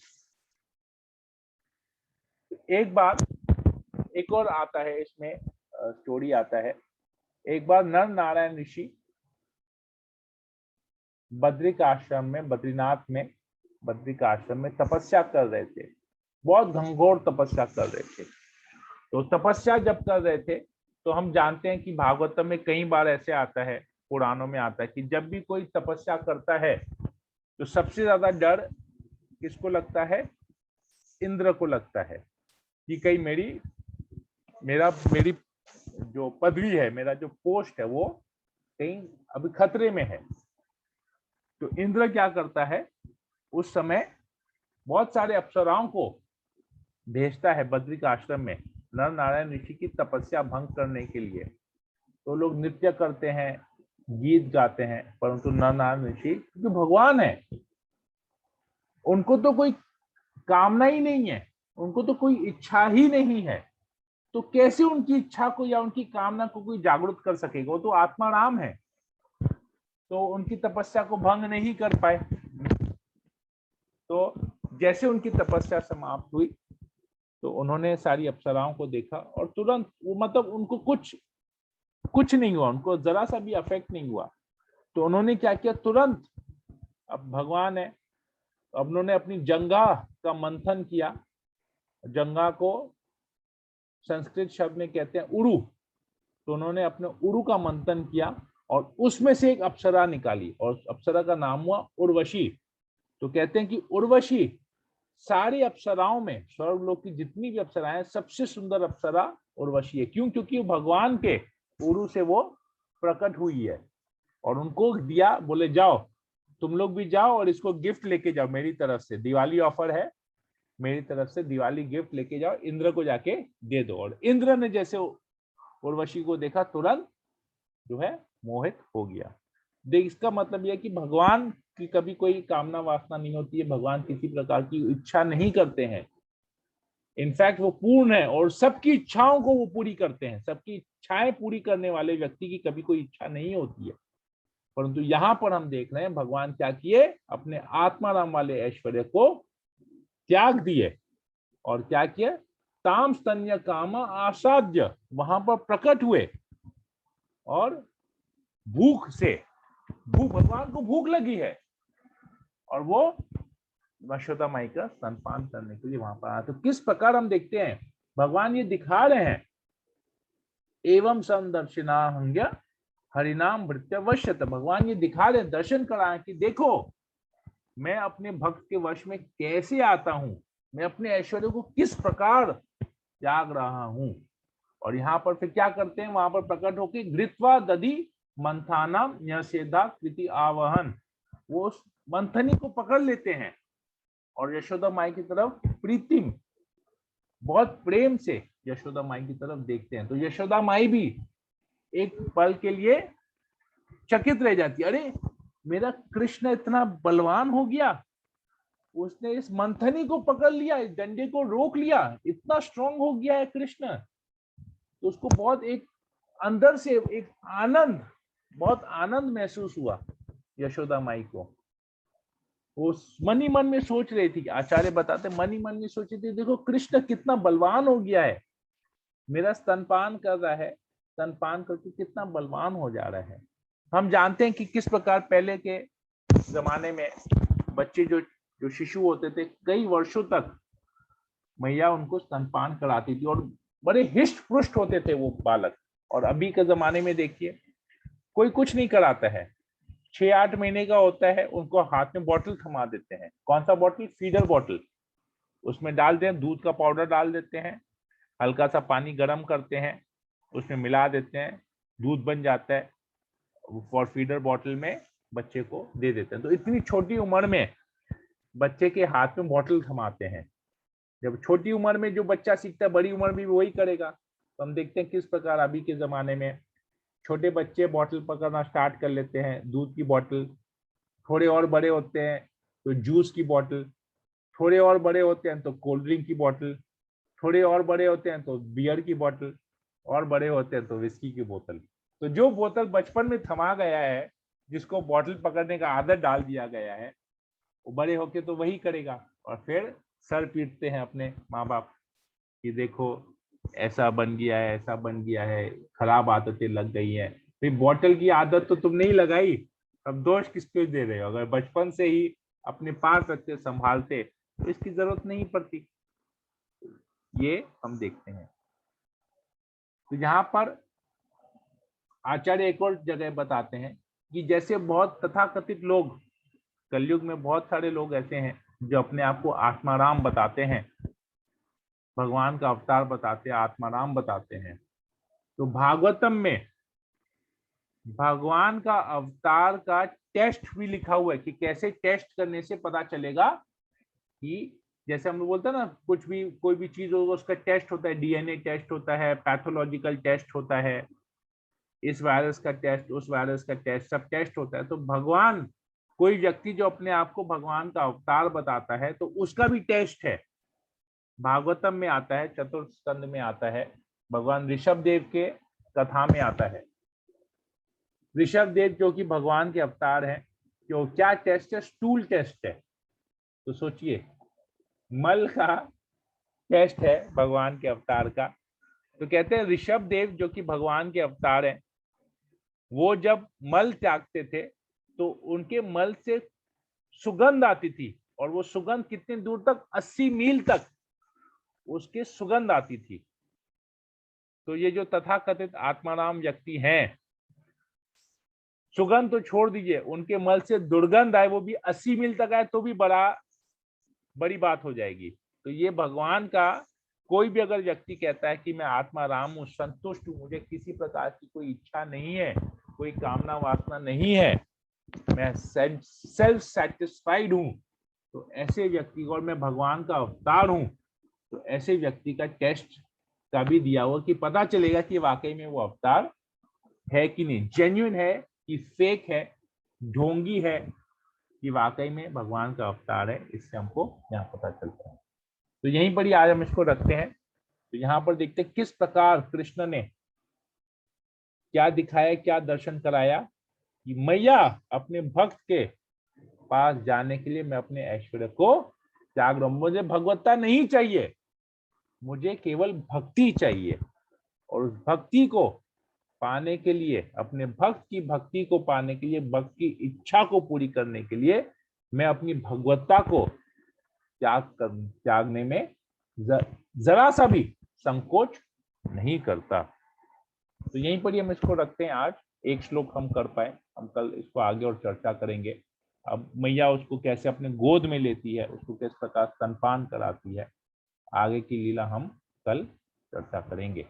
एक बार एक और आता है इसमें, स्टोरी आता है। एक बार नर नारायण ऋषि बद्रिक आश्रम में, बद्रीनाथ में, बद्रिक आश्रम में तपस्या कर रहे थे, बहुत घंघोर तपस्या कर रहे थे। तो तपस्या जब कर रहे थे, तो हम जानते हैं कि भागवतम में कई बार ऐसे आता है, पुराणों में आता है कि जब भी कोई तपस्या करता है तो सबसे ज्यादा डर किसको लगता है? इंद्र को लगता है कि कहीं मेरी जो पदवी है, मेरा जो पोस्ट है, वो कहीं अभी खतरे में है। तो इंद्र क्या करता है, उस समय बहुत सारे अप्सराओं को भेजता है बद्रिक आश्रम में नर नारायण ऋषि की तपस्या भंग करने के लिए। तो लोग नृत्य करते हैं, गीत गाते हैं, परंतु नर नारायण ऋषि जो भगवान है, उनको तो कोई कामना ही नहीं है, उनको तो कोई इच्छा ही नहीं है, तो कैसे उनकी इच्छा को या उनकी कामना को कोई जागृत कर सकेगा? वो तो आत्मा राम है, तो उनकी तपस्या को भंग नहीं कर पाए। तो जैसे उनकी तपस्या समाप्त हुई, तो उन्होंने सारी अप्सराओं को देखा, और तुरंत वो, मतलब उनको कुछ नहीं हुआ, उनको जरा सा भी अफेक्ट नहीं हुआ। तो उन्होंने क्या किया, तुरंत, अब भगवान है, अब उन्होंने अपनी जंघा का मंथन किया। जंघा को संस्कृत शब्द में कहते हैं उरु। तो उन्होंने अपने उरु का मंथन किया, और उसमें से एक अप्सरा निकाली, और अप्सरा का नाम हुआ उर्वशी। तो कहते हैं कि उर्वशी सारी अप्सराओं में, स्वर्गलोक की जितनी भी अप्सराएं, सबसे सुंदर अप्सरा उर्वशी है। क्यों? क्योंकि भगवान के उरु से वो प्रकट हुई है, और उनको दिया, बोले जाओ तुम लोग भी जाओ और इसको गिफ्ट लेके जाओ, मेरी तरफ से दिवाली ऑफर है, मेरी तरफ से दिवाली गिफ्ट लेके जाओ, इंद्र को जाके दे दो। और इंद्र ने जैसे उर्वशी को देखा, तुरंत जो है मोहित हो गया। देख, इसका मतलब यह कि भगवान की कभी कोई कामना वासना नहीं होती है, भगवान किसी प्रकार की इच्छा नहीं करते हैं। इनफैक्ट वो पूर्ण है, और सबकी इच्छाओं को वो पूरी करते हैं। सबकी इच्छाएं पूरी करने वाले व्यक्ति की कभी कोई इच्छा नहीं होती है। परंतु यहाँ पर हम देख रहे हैं भगवान क्या किए, अपने आत्माराम वाले ऐश्वर्य को त्याग दिए, और क्या किया, ताम स्तन्य काम आसाद्य, वहां पर प्रकट हुए, और भूख भगवान को भूख लगी है, और वो यशोदा माई का स्तनपान करने के लिए वहां पर आया। तो किस प्रकार हम देखते हैं, भगवान ये दिखा रहे हैं, एवं संदर्शिना हंग्य हरिनाम भृत्य वश्यत। भगवान ये दिखा रहे हैं, दर्शन कराएं कि देखो मैं अपने भक्त के वश में कैसे आता हूं, मैं अपने ऐश्वर्य को किस प्रकार त्याग रहा हूं। और यहाँ पर फिर क्या करते हैं, वहां पर प्रकट होकर घृत्वा दधि मंथानाम न्यसेदा कृति आवहन, वो उस मंथनी को पकड़ लेते हैं, और यशोदा माई की तरफ प्रीतिम, बहुत प्रेम से यशोदा माई की तरफ देखते हैं। तो यशोदा माई भी एक पल के लिए चकित रह जाती है, अरे मेरा कृष्ण इतना बलवान हो गया, उसने इस मंथनी को पकड़ लिया, इस डंडे को रोक लिया, इतना स्ट्रांग हो गया है कृष्ण। तो उसको बहुत एक अंदर से एक आनंद, बहुत आनंद महसूस हुआ यशोदा माई को। वो मन ही मन में सोच रही थी, आचार्य बताते मन ही मन में सोची थी, देखो कृष्ण कितना बलवान हो गया है, मेरा स्तनपान कर रहा है, स्तनपान करके कितना बलवान हो जा रहा है। हम जानते हैं कि किस प्रकार पहले के जमाने में बच्चे जो जो शिशु होते थे, कई वर्षों तक मैया उनको स्तनपान कराती थी और बड़े हिष्ट पुष्ट होते थे वो बालक। और अभी के जमाने में देखिए कोई कुछ नहीं कराता है, 6-8 महीने का होता है, उनको हाथ में बॉटल थमा देते हैं। कौन सा बॉटल? Feeder bottle. उसमें डाल दें, दूध का पाउडर डाल देते हैं, हल्का सा पानी गर्म करते हैं, उसमें मिला देते हैं, दूध बन जाता है, फॉर फीडर बॉटल में बच्चे को दे देते हैं। तो इतनी छोटी उम्र में बच्चे के हाथ में बॉटल थमाते हैं। जब छोटी उम्र में जो बच्चा सीखता है, बड़ी उम्र में भी वही करेगा। तो हम देखते हैं किस प्रकार अभी के जमाने में छोटे बच्चे बॉटल पकड़ना स्टार्ट कर लेते हैं, दूध की बॉटल। थोड़े और बड़े होते हैं तो जूस की बॉटल, थोड़े और बड़े होते हैं तो कोल्ड ड्रिंक की बॉटल, थोड़े और बड़े होते हैं तो बियर की बॉटल, और बड़े होते हैं तो विस्की की बोतल। तो जो बोतल बचपन में थमा गया है, जिसको बॉटल पकड़ने का आदत डाल दिया गया है, वो बड़े होके तो वही करेगा। और फिर सर पीटते हैं अपने माँ बाप कि देखो ऐसा बन गया है, ऐसा बन गया है, खराब आदतें लग गई है। फिर बॉटल की आदत तो तुमने ही लगाई, अब दोष किसको दे रहे हो? अगर बचपन से ही अपने पास रखते, संभालते, तो इसकी जरूरत नहीं पड़ती। ये हम देखते हैं। तो यहाँ पर आचार्य एक और जगह बताते हैं कि जैसे बहुत तथाकथित लोग, कलयुग में बहुत सारे लोग ऐसे हैं जो अपने आप को आत्माराम बताते हैं, भगवान का अवतार बताते हैं, आत्माराम बताते हैं। तो भागवतम में भगवान का अवतार का टेस्ट भी लिखा हुआ है कि कैसे टेस्ट करने से पता चलेगा कि जैसे हम लोग बोलते हैं ना, कुछ भी कोई भी चीज होगा उसका टेस्ट होता है, डीएनए टेस्ट होता है, पैथोलॉजिकल टेस्ट होता है, इस वायरस का टेस्ट, उस वायरस का टेस्ट, सब टेस्ट होता है। तो भगवान, कोई व्यक्ति जो अपने आप को भगवान का अवतार बताता है तो उसका भी टेस्ट है। भागवतम में आता है, चतुर्थ स्कंद में आता है, भगवान ऋषभ देव के कथा में आता है। ऋषभ देव जो कि भगवान के अवतार हैं, जो क्या टेस्ट है? स्टूल टेस्ट है। तो सोचिए, मल का टेस्ट है भगवान के अवतार का। तो कहते हैं ऋषभ देव जो कि भगवान के अवतार हैं, वो जब मल त्यागते थे तो उनके मल से सुगंध आती थी, और वो सुगंध कितनी दूर तक? 80 मील तक उसके सुगंध आती थी। तो ये जो तथाकथित आत्माराम व्यक्ति हैं, सुगंध तो छोड़ दीजिए, उनके मल से दुर्गंध आए, वो भी 80 मील तक आए, तो भी बड़ी बात हो जाएगी। तो ये भगवान का, कोई भी अगर व्यक्ति कहता है कि मैं आत्माराम हूँ, संतुष्ट हूँ, मुझे किसी प्रकार की कोई इच्छा नहीं है, कोई कामना वासना नहीं है, मैं सेल्फ सेटिस्फाइड हूँ, तो ऐसे व्यक्ति, और मैं भगवान का अवतार हूँ, तो ऐसे व्यक्ति का टेस्ट का भी दिया हुआ कि पता चलेगा कि वाकई में वो अवतार है कि नहीं, जेन्युइन है कि फेक है, ढोंगी है, कि वाकई में भगवान का अवतार है। इससे हमको यहाँ पता चलता है। तो यहीं पर ही आज हम इसको रखते हैं। तो यहाँ पर देखते हैं किस प्रकार कृष्ण ने क्या दिखाया, क्या दर्शन कराया कि मैया अपने भक्त के पास जाने के लिए मैं अपने ऐश्वर्य को त्याग रहा हूं। मुझे भगवत्ता नहीं चाहिए, मुझे केवल भक्ति चाहिए। और उस भक्ति को पाने के लिए, अपने भक्त की भक्ति को पाने के लिए, भक्त की इच्छा को पूरी करने के लिए, मैं अपनी भगवत्ता को त्यागने में जरा सा भी संकोच नहीं करता। तो यहीं पर ही हम इसको रखते हैं। आज एक श्लोक हम कर पाए, हम कल इसको आगे और चर्चा करेंगे। अब मैया उसको कैसे अपने गोद में लेती है, उसको किस प्रकार स्तनपान कराती है, आगे की लीला हम कल चर्चा करेंगे।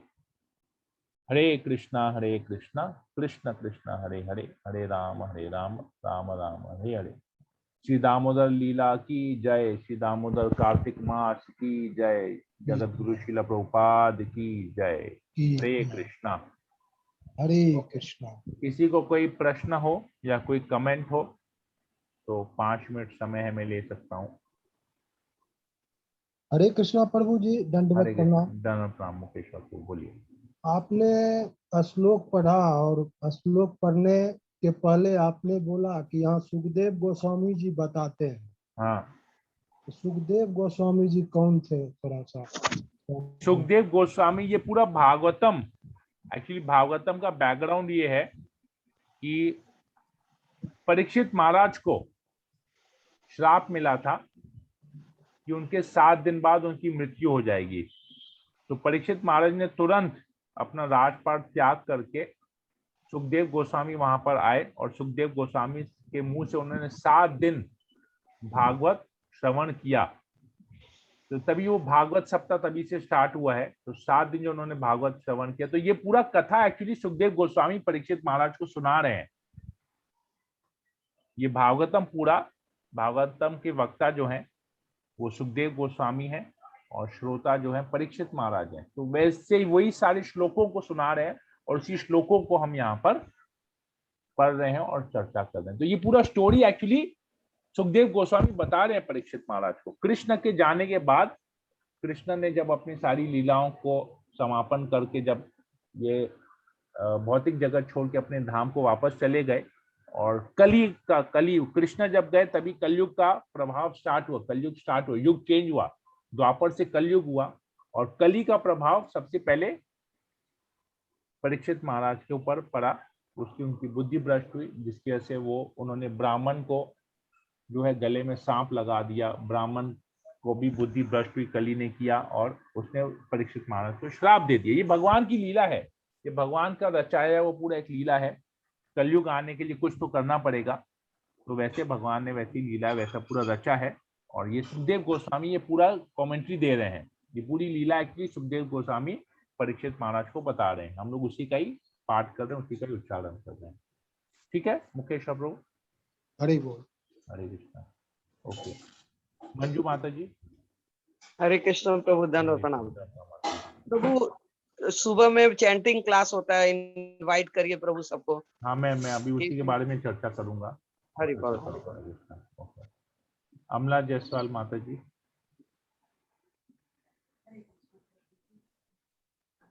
हरे कृष्णा कृष्ण कृष्ण हरे हरे, हरे राम राम राम हरे हरे। श्री दामोदर लीला की जय, श्री दामोदर कार्तिक मास की जय, जगत गुरु श्रील प्रभुपाद की जय। हरे कृष्णा। हरे कृष्णा। किसी को कोई प्रश्न हो या कोई कमेंट हो तो 5 मिनट समय है, मैं ले सकता हूँ। हरे कृष्णा प्रभु जी, हरे दंडवत कृष्ण, प्रणाम। दंडवत प्रणाम मुकेश्वर को बोलिए। आपने श्लोक पढ़ा और श्लोक पढ़ने के पहले आपने बोला कि यहाँ सुखदेव गोस्वामी जी बताते हैं। हाँ, तो सुखदेव गोस्वामी जी कौन थे, थोड़ा सा? सुखदेव गोस्वामी, ये पूरा भागवतम, एक्चुअली भागवतम का बैकग्राउंड ये है कि परीक्षित महाराज को श्राप मिला था कि उनके 7 दिन बाद उनकी मृत्यु हो जाएगी। तो परीक्षित महाराज ने तुरंत अपना राजपाट त्याग करके सुखदेव गोस्वामी वहां पर आए और सुखदेव गोस्वामी के मुंह से उन्होंने 7 दिन भागवत श्रवण किया। तो तभी वो भागवत सप्ताह तभी से स्टार्ट हुआ है। तो 7 दिन जो उन्होंने भागवत श्रवण किया, तो ये पूरा कथा एक्चुअली सुखदेव गोस्वामी परीक्षित महाराज को सुना रहे हैं। ये भागवतम पूरा, भागवतम के वक्ता जो हैं वो सुखदेव गोस्वामी हैं और श्रोता जो है परीक्षित महाराज हैं। तो वैसे ही वही सारे श्लोकों को सुना रहे हैं और उसी श्लोकों को हम यहाँ पर पढ़ रहे हैं और चर्चा कर रहे हैं। तो ये पूरा स्टोरी एक्चुअली सुखदेव गोस्वामी बता रहे हैं परीक्षित महाराज को। कृष्ण के जाने के बाद कृष्ण ने जब अपनी सारी लीलाओं को समापन करके जब ये भौतिक जगत छोड़ के अपने धाम को वापस चले गए और कलयुग कृष्ण जब गए तभी कलयुग का प्रभाव स्टार्ट हुआ, कलयुग स्टार्ट हुआ, युग चेंज हुआ, द्वापर से कलयुग हुआ और कली का प्रभाव सबसे पहले परीक्षित महाराज के ऊपर पड़ा। उसकी उनकी बुद्धि भ्रष्ट हुई, जिसकी वजह से वो उन्होंने ब्राह्मण को जो है गले में सांप लगा दिया। ब्राह्मण को भी बुद्धि भ्रष्ट हुई, कली ने किया और उसने परीक्षित महाराज को श्राप दे दिया। ये भगवान की लीला है, ये भगवान का रचाया वो पूरा एक लीला है। कलयुग आने के लिए कुछ तो करना पड़ेगा, तो वैसे भगवान ने वैसी लीला वैसा पूरा रचा है। और ये सुखदेव गोस्वामी ये पूरा कमेंट्री दे रहे हैं। ये पूरी लीला एक्चुअली सुखदेव गोस्वामी परीक्षित महाराज को बता रहे हैं। हम लोग उसी का ही पाठ कर रहे हैं, उसी का ही उच्चारण कर रहे हैं। ठीक है मुकेश प्रभु? हरे बोल। हरे कृष्णा। ओके, मंजू माता जी। हरे कृष्ण प्रभु, दंडवत प्रणाम। प्रभु सुबह में चैंटिंग क्लास होता है, इनवाइट करिए प्रभु सबको। हाँ, मैं अभी उसी के बारे में चर्चा करूंगा। हरि बोल। ओके, अमला जायसवाल माता जी,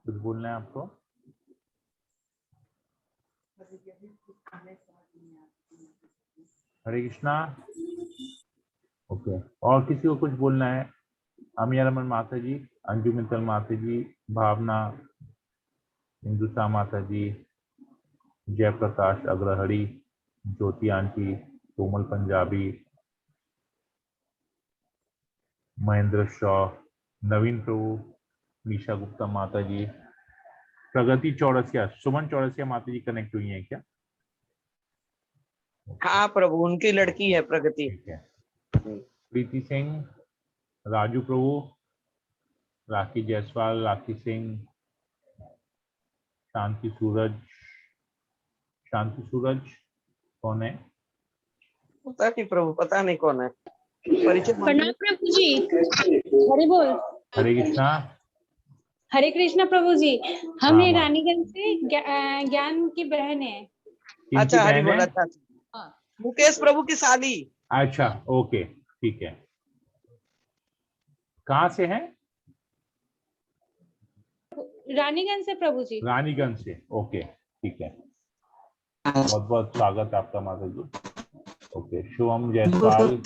कुछ बोलना है आपको? हरे कृष्णा। ओके, और किसी को कुछ बोलना है? अमिया रमन माता जी, अंजू मित्तल माता जी, भावना, हिंदुस्तान माता जी, जयप्रकाश अग्रहरी, ज्योति आंटी, कोमल पंजाबी, महेंद्र शॉ, नवीन प्रभु, निशा गुप्ता माता जी, प्रगति चौरसिया, सुमन चौरसिया माता जी कनेक्ट हुई हैं क्या? हाँ प्रभु, उनकी लड़की है प्रगति। ठीक है। प्रीति सिंह, राजू प्रभु, राखी जायसवाल, राखी सिंह, शांति सूरज। शांति सूरज कौन है? पता नहीं प्रभु, पता नहीं कौन है। परिचय प्रणाम प्रभु जी। हरे बोल। हरे कृष्णा। हरे कृष्णा प्रभु जी। हम हाँ, ये रानीगंज से ज्ञान की बहन है। अच्छा, हरि बोल। अच्छा, हाँ। मुकेश प्रभु की शादी। अच्छा, ओके, ठीक है। कहाँ से हैं? रानीगंज से प्रभु जी। रानीगंज से, ओके, ठीक है। बहुत बहुत स्वागत आपका माता जी। ओके, शुभम जायसवाल,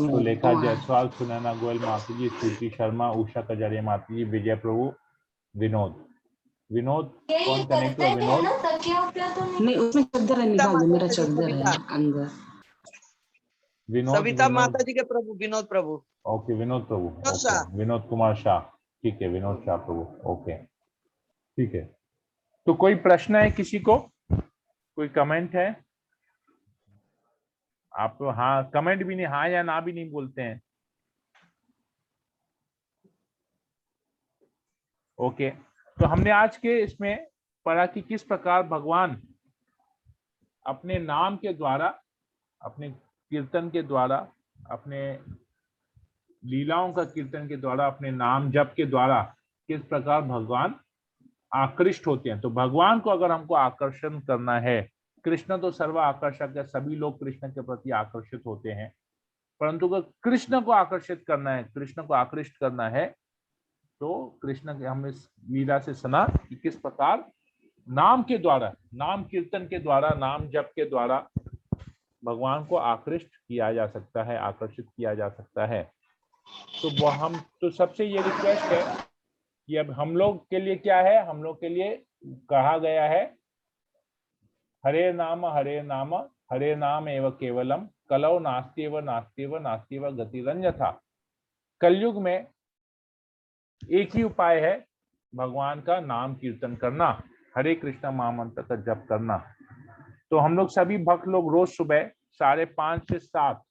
सुलेखा जायसवाल, सुनैना गोयल माता जी, श्रुति शर्मा, उषा कजारिया माता जी, विजय प्रभु, विनोद। विनोद कौन कनेक्ट हुआ? विनोद नहीं, उसमें चद्दर है, निकाल दो, मेरा चद्दर है अंदर। विनोद, सविता माता जी के प्रभु, विनोद प्रभु। ओके, विनोद प्रभु, ओके, विनोद कुमार शाह, ठीक है, विनोद शाह प्रभु, ओके, ठीक है। तो कोई प्रश्न है किसी को? कोई कमेंट है? आप हाँ कमेंट भी नहीं, हाँ या ना भी नहीं बोलते हैं। ओके, तो हमने आज के इसमें पढ़ा कि किस प्रकार भगवान अपने नाम के द्वारा, अपने कीर्तन के द्वारा, अपने लीलाओं का कीर्तन के द्वारा, अपने नाम जप के द्वारा किस प्रकार भगवान आकृष्ट होते हैं। तो भगवान को अगर हमको आकर्षण करना है, कृष्ण तो सर्व आकर्षक है, सभी लोग कृष्ण के प्रति आकर्षित होते हैं। परंतु अगर कृष्ण को आकर्षित करना है, कृष्ण को आकृष्ट करना है, तो कृष्ण के हम इस लीला से सुना कि किस प्रकार नाम के द्वारा, नाम कीर्तन के द्वारा, नाम जप के द्वारा भगवान को आकृष्ट किया जा सकता है, आकर्षित किया जा सकता है। तो वो हम तो सबसे ये रिक्वेस्ट है कि अब हम लोग के लिए क्या है, हम लोग के लिए कहा गया है हरे नाम हरे नाम एव केवलम कलौ नास्त्येव नास्त्येव नास्त्येव गतिरन्यथा। कलयुग में एक ही उपाय है भगवान का नाम कीर्तन करना, हरे कृष्णा महामंत्र का जप करना। तो हम लोग सभी भक्त लोग रोज सुबह 5:30 से 7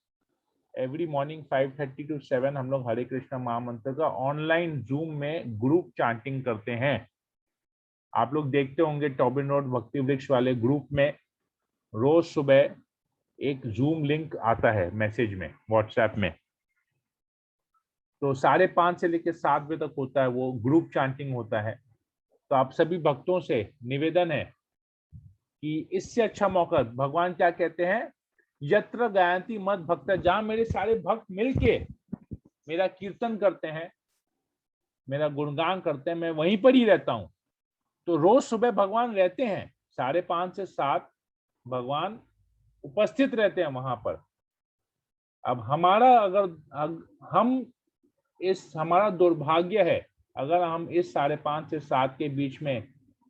एवरी मॉर्निंग 5:30 to 7 हम लोग हरे कृष्णा महामंत्र का ऑनलाइन जूम में ग्रुप चांटिंग करते हैं। आप लोग देखते होंगे टॉबिन रोड भक्ति वृक्ष वाले ग्रुप में रोज सुबह एक जूम लिंक आता है मैसेज में, व्हाट्सएप में। तो 5:30 से लेकर 7 बजे तक होता है, वो ग्रुप चांटिंग होता है। तो आप सभी भक्तों से निवेदन है कि इससे अच्छा मौका, भगवान क्या कहते हैं, यत्र गायन्ति मद भक्त, जहां मेरे सारे भक्त मिलके मेरा कीर्तन करते हैं, मेरा गुणगान करते हैं, मैं वहीं पर ही रहता हूं। तो रोज सुबह भगवान रहते हैं, 5:30 से 7 भगवान उपस्थित रहते हैं वहां पर। अब हमारा हमारा दुर्भाग्य है अगर हम इस 5:30 से 7 के बीच में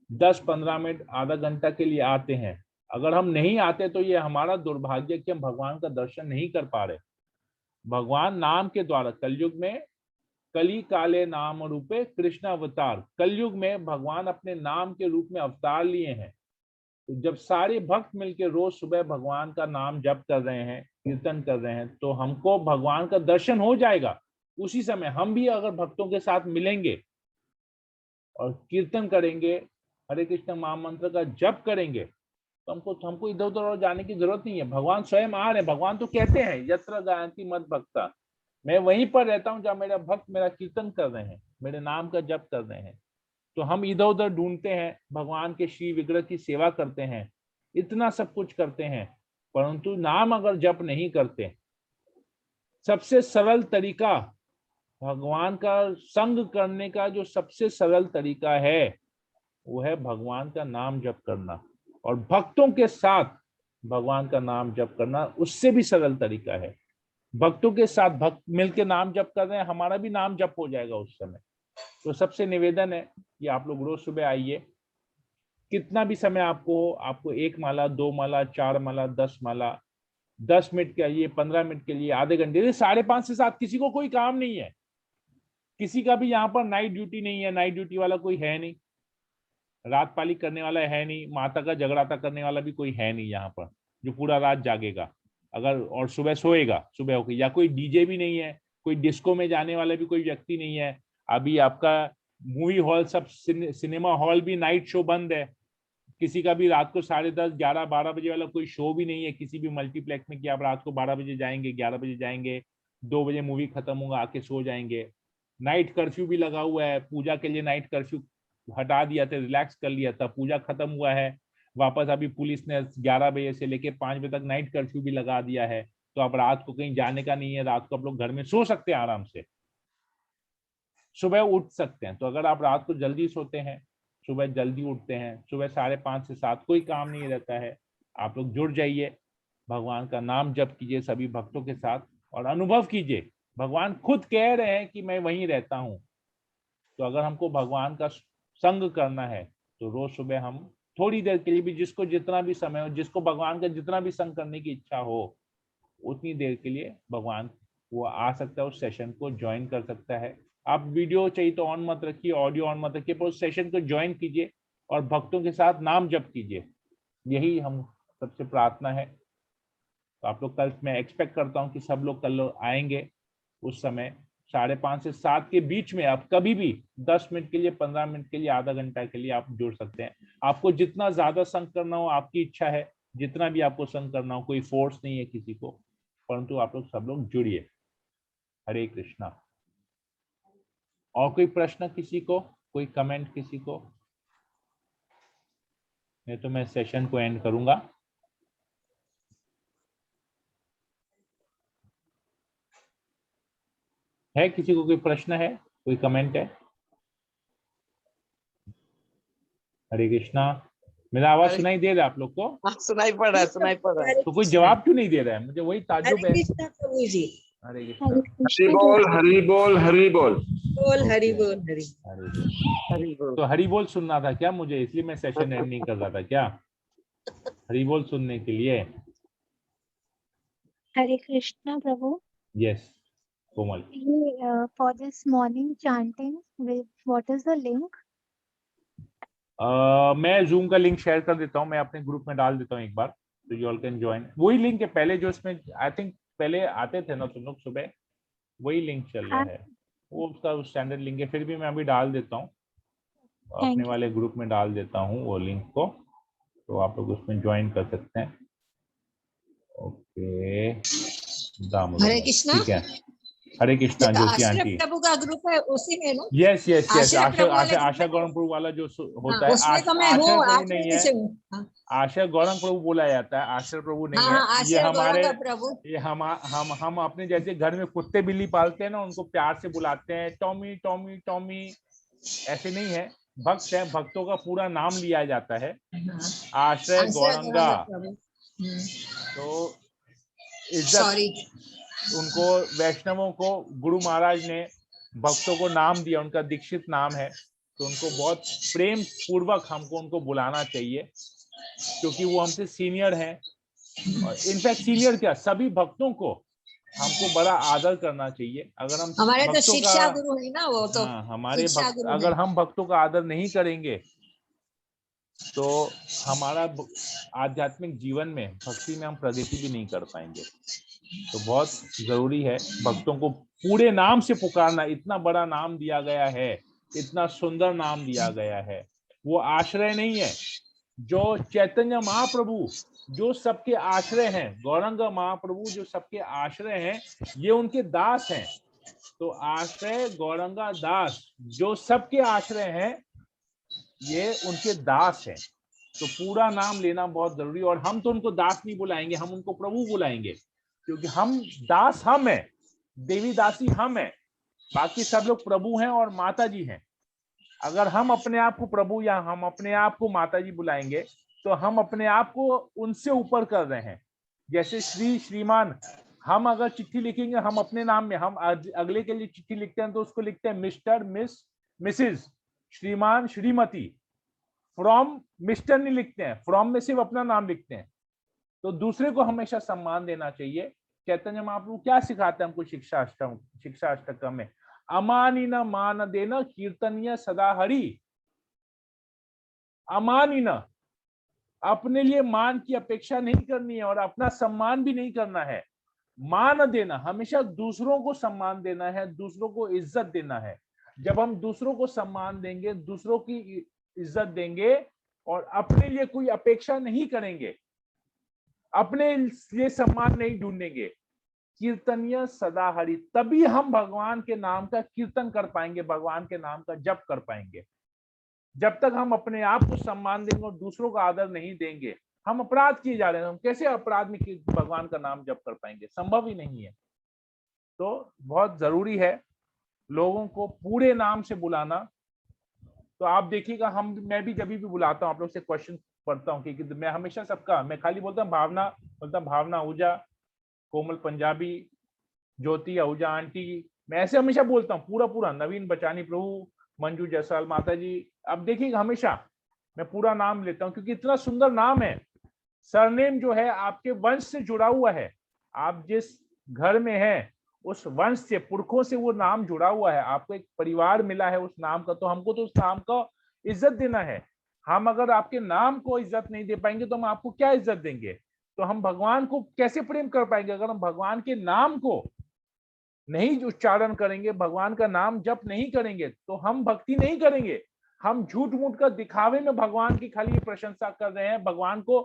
10-15 मिनट आधा घंटा के लिए आते हैं। अगर हम नहीं आते तो ये हमारा दुर्भाग्य कि हम भगवान का दर्शन नहीं कर पा रहे। भगवान नाम के द्वारा, कलयुग में कली काले नाम रूपे कृष्ण अवतार, कलयुग में भगवान अपने नाम के रूप में अवतार लिए हैं। तो जब सारे भक्त मिलकर रोज सुबह भगवान का नाम जप कर रहे हैं, कीर्तन कर रहे हैं, तो हमको भगवान का दर्शन हो जाएगा। उसी समय हम भी अगर भक्तों के साथ मिलेंगे और कीर्तन करेंगे, हरे कृष्ण महामंत्र का जप करेंगे, तो हमको इधर उधर और जाने की जरूरत नहीं है। भगवान स्वयं आ रहे हैं। भगवान तो कहते हैं यत्र गायन्ति मद भक्ता, मैं वहीं पर रहता हूँ जहाँ मेरा भक्त मेरा कीर्तन कर रहे हैं, मेरे नाम का जप कर रहे हैं। तो हम इधर उधर ढूंढते हैं, भगवान के श्री विग्रह की सेवा करते हैं, इतना सब कुछ करते हैं, परंतु नाम अगर जप नहीं करते, सबसे सरल तरीका भगवान का संग करने का जो सबसे सरल तरीका है वो है भगवान का नाम जप करना, और भक्तों के साथ भगवान का नाम जप करना उससे भी सरल तरीका है। भक्तों के साथ भक्त मिलकर नाम जप कर रहे हैं, हमारा भी नाम जप हो जाएगा उस समय। तो सबसे निवेदन है कि आप लोग रोज सुबह आइए, कितना भी समय आपको 1 माला 2 माला 4 माला 10 माला, 10 मिनट के लिए, 15 मिनट के लिए, आधे घंटे, 5:30 से 7 किसी को कोई काम नहीं है, किसी का भी यहाँ पर नाइट ड्यूटी नहीं है, नाइट ड्यूटी वाला कोई है नहीं, रात पाली करने वाला है नहीं, माता का जगराता करने वाला भी कोई है नहीं यहाँ पर जो पूरा रात जागेगा अगर और सुबह सोएगा सुबह होकर, या कोई डीजे भी नहीं है, कोई डिस्को में जाने वाला भी कोई व्यक्ति नहीं है। अभी आपका मूवी हॉल सब सिनेमा हॉल भी नाइट शो बंद है, किसी का भी रात को 10:30 11 12 बजे वाला कोई शो भी नहीं है किसी भी मल्टीप्लेक्स में कि आप रात को 12 बजे जाएंगे, 11 बजे जाएंगे, 2 बजे मूवी खत्म होगा आके सो जाएंगे। नाइट कर्फ्यू भी लगा हुआ है, पूजा के लिए नाइट कर्फ्यू हटा दिया था, रिलैक्स कर लिया था, पूजा खत्म हुआ है, वापस अभी पुलिस ने 11 बजे से लेके 5 बजे तक नाइट कर्फ्यू भी लगा दिया है। तो अब रात को कहीं जाने का नहीं है, रात को आप लोग घर में सो सकते हैं आराम से, सुबह उठ सकते हैं। तो अगर आप रात को जल्दी सोते हैं, सुबह जल्दी उठते हैं, सुबह 5:30 से 7 कोई काम नहीं रहता है, आप लोग जुड़ जाइए, भगवान का नाम जप कीजिए सभी भक्तों के साथ और अनुभव कीजिए। भगवान खुद कह रहे हैं कि मैं वहीं रहता हूं। तो अगर हमको भगवान का संग करना है तो रोज सुबह हम थोड़ी देर के लिए भी, जिसको जितना भी समय हो, जिसको भगवान का जितना भी संग करने की इच्छा हो, उतनी देर के लिए भगवान वो आ सकता है, उस सेशन को ज्वाइन कर सकता है। आप वीडियो चाहिए तो ऑन मत रखिए, ऑडियो ऑन मत रखिए, पर उस सेशन को ज्वाइन कीजिए और भक्तों के साथ नाम जप कीजिए, यही हम सबसे प्रार्थना है। तो आप लोग कल, मैं एक्सपेक्ट करता हूँ कि सब लोग कल आएंगे उस समय 5:30 से 7 के बीच में। आप कभी भी 10 मिनट के लिए, 15 मिनट के लिए, आधा घंटा के लिए आप जुड़ सकते हैं। आपको जितना ज्यादा संग करना हो आपकी इच्छा है, जितना भी आपको संग करना हो, कोई फोर्स नहीं है किसी को, परंतु आप लोग सब लोग जुड़िए। हरे कृष्णा। और कोई प्रश्न किसी को, कोई कमेंट किसी को? नहीं तो मैं सेशन को एंड करूंगा। है किसी को कोई प्रश्न है, कोई कमेंट है? हरे कृष्णा। मेरा आवाज सुनाई दे रहा है आप लोग को? हाँ, सुनाई पड़ रहा है, सुनाई पड़ रहा है। तो कोई जवाब क्यों नहीं दे रहा है? मुझे वही ताज्जुब है। कृष्णा प्रभु जी। हरे हरे कृष्णा। कृष्णा बोल हरि बोल हरि बोल। बोल हरि बोल हरि। हरे कृष्णा। हरि बोल। तो हरी बोल सुनना था क्या मुझे, इसलिए मैं सेशन एंड नहीं कर रहा था क्या? हरी बोल सुनने के लिए। हरे कृष्णा प्रभु। यस कोमल। ये for this morning chanting, what is the link? मैं जूम का लिंक शेयर कर देता हूँ, मैं अपने ग्रुप में डाल देता हूँ एक बार, तो यू ऑल कैन ज्वाइन। वही लिंक है पहले जो इसमें आई थिंक पहले आते थे ना तुम लोग सुबह, वही लिंक चल रहा है, वो उसका स्टैंडर्ड लिंक है। फिर भी मैं अभी डाल देता हूँ, अपने वाले ग्रुप में डाल देता हूँ वो लिंक को, तो आप लोग उसमें ज्वाइन कर सकते हैं। ओके दामोदर। हरे कृष्णा। ठीक है, हरे कृष्णा ज्योति आश्रम आंटी। प्रभु का ग्रुप है उसी में ना? यस यस यस, आश्रम प्रभु वाले आशा ग्रुप में गौरंग प्रभु वाला जो होता हाँ, है, उसमें तो मैं आशा हूँ, प्रभु आश्रम नहीं में है, से हूँ। हाँ, आशा गौरंग प्रभु बोला जाता है, आशा प्रभु नहीं हाँ, है। ये आश्रम हमारे गौरंग प्रभु। ये हम अपने जैसे घर में कुत्ते बिल्ली पालते हैं ना, उनको प्यार से बुलाते हैं टॉमी टॉमी टॉमी, ऐसे नहीं है। भक्त है, भक्तों का पूरा नाम लिया जाता है, आश्रय गौरंगा। तो इज्जत, सॉरी, उनको वैष्णवों को गुरु महाराज ने भक्तों को नाम दिया, उनका दीक्षित नाम है, तो उनको बहुत प्रेम पूर्वक हमको उनको बुलाना चाहिए, क्योंकि वो हमसे सीनियर हैं। और इनफैक्ट सीनियर क्या, सभी भक्तों को हमको बड़ा आदर करना चाहिए। अगर हम हमारे तो भक्तों शिक्षा का, गुरु है ना वो तो। हाँ हमारे शिक्षा भक्त, गुरु अगर है। हम भक्तों का आदर नहीं करेंगे तो हमारा आध्यात्मिक जीवन में, भक्ति में हम प्रगति भी नहीं कर पाएंगे। तो बहुत जरूरी है भक्तों को पूरे नाम से पुकारना। इतना बड़ा नाम दिया गया है, इतना सुंदर नाम दिया गया है। वो आश्रय नहीं है, जो चैतन्य महाप्रभु जो सबके आश्रय हैं, गौरंग महाप्रभु जो सबके आश्रय हैं, ये उनके दास हैं। तो आश्रय गौरंगा दास जो सबके आश्रय हैं, ये उनके दास हैं। तो पूरा नाम लेना बहुत जरूरी है। और हम तो उनको दास नहीं बुलाएंगे, हम उनको प्रभु बुलाएंगे, क्योंकि हम दास हम हैं, देवी दासी हम हैं, बाकी सब लोग प्रभु हैं और माता जी हैं। अगर हम अपने आप को प्रभु या हम अपने आप को माता जी बुलाएंगे तो हम अपने आप को उनसे ऊपर कर रहे हैं। जैसे श्री श्रीमान, हम अगर चिट्ठी लिखेंगे हम अपने नाम में, हम अगले के लिए चिट्ठी लिखते हैं तो उसको लिखते हैं मिस्टर, मिस, मिसेज, श्रीमान, श्रीमती। फ्रॉम मिस्टर नहीं लिखते हैं, फ्रॉम में सिर्फ अपना नाम लिखते हैं। तो दूसरे को हमेशा सम्मान देना चाहिए। चैतन्य महाप्रभु क्या सिखाते हैं हमको शिक्षा अष्टकम में? अमानी न मान देना कीर्तनीय सदा हरि। अमानी न, अपने लिए मान की अपेक्षा नहीं करनी है और अपना सम्मान भी नहीं करना है। मान देना, हमेशा दूसरों को सम्मान देना है, दूसरों को इज्जत देना है। जब हम दूसरों को सम्मान देंगे, दूसरों की इज्जत देंगे और अपने लिए कोई अपेक्षा नहीं करेंगे, अपने लिए सम्मान नहीं ढूंढेंगे, कीर्तनीय सदा हरि, तभी हम भगवान के नाम का कीर्तन कर पाएंगे, भगवान के नाम का जप कर पाएंगे। जब तक हम अपने आप को सम्मान देंगे और दूसरों का आदर नहीं देंगे, हम अपराध किए जा रहे हैं। हम कैसे अपराध में भगवान का नाम जप कर पाएंगे? संभव ही नहीं है। तो बहुत जरूरी है लोगों को पूरे नाम से बुलाना। तो आप देखिएगा, मैं भी जब भी बुलाता हूँ आप लोग से क्वेश्चन पढ़ता हूँ कि मैं हमेशा सबका, मैं खाली बोलता हूँ भावना, बोलता भावना आहूजा, कोमल पंजाबी, ज्योति आहूजा आंटी, मैं ऐसे हमेशा बोलता हूँ पूरा, नवीन बचानी प्रभु, मंजू जयसाल माता जी। अब देखिएगा हमेशा मैं पूरा नाम लेता हूँ, क्योंकि इतना सुंदर नाम है। सरनेम जो है आपके वंश से जुड़ा हुआ है, आप जिस घर में हैं उस वंश से, पुरखों से वो नाम जुड़ा हुआ है। आपको एक परिवार मिला है उस नाम का, तो हमको तो उस नाम का इज्जत देना है। हम अगर आपके नाम को इज्जत नहीं दे पाएंगे तो हम आपको क्या इज्जत देंगे? तो हम भगवान को कैसे प्रेम कर पाएंगे? अगर हम भगवान के नाम को नहीं उच्चारण करेंगे, भगवान का नाम जप नहीं करेंगे, तो हम भक्ति नहीं करेंगे। हम झूठ मूठ का दिखावे में भगवान की खाली प्रशंसा कर रहे हैं, भगवान को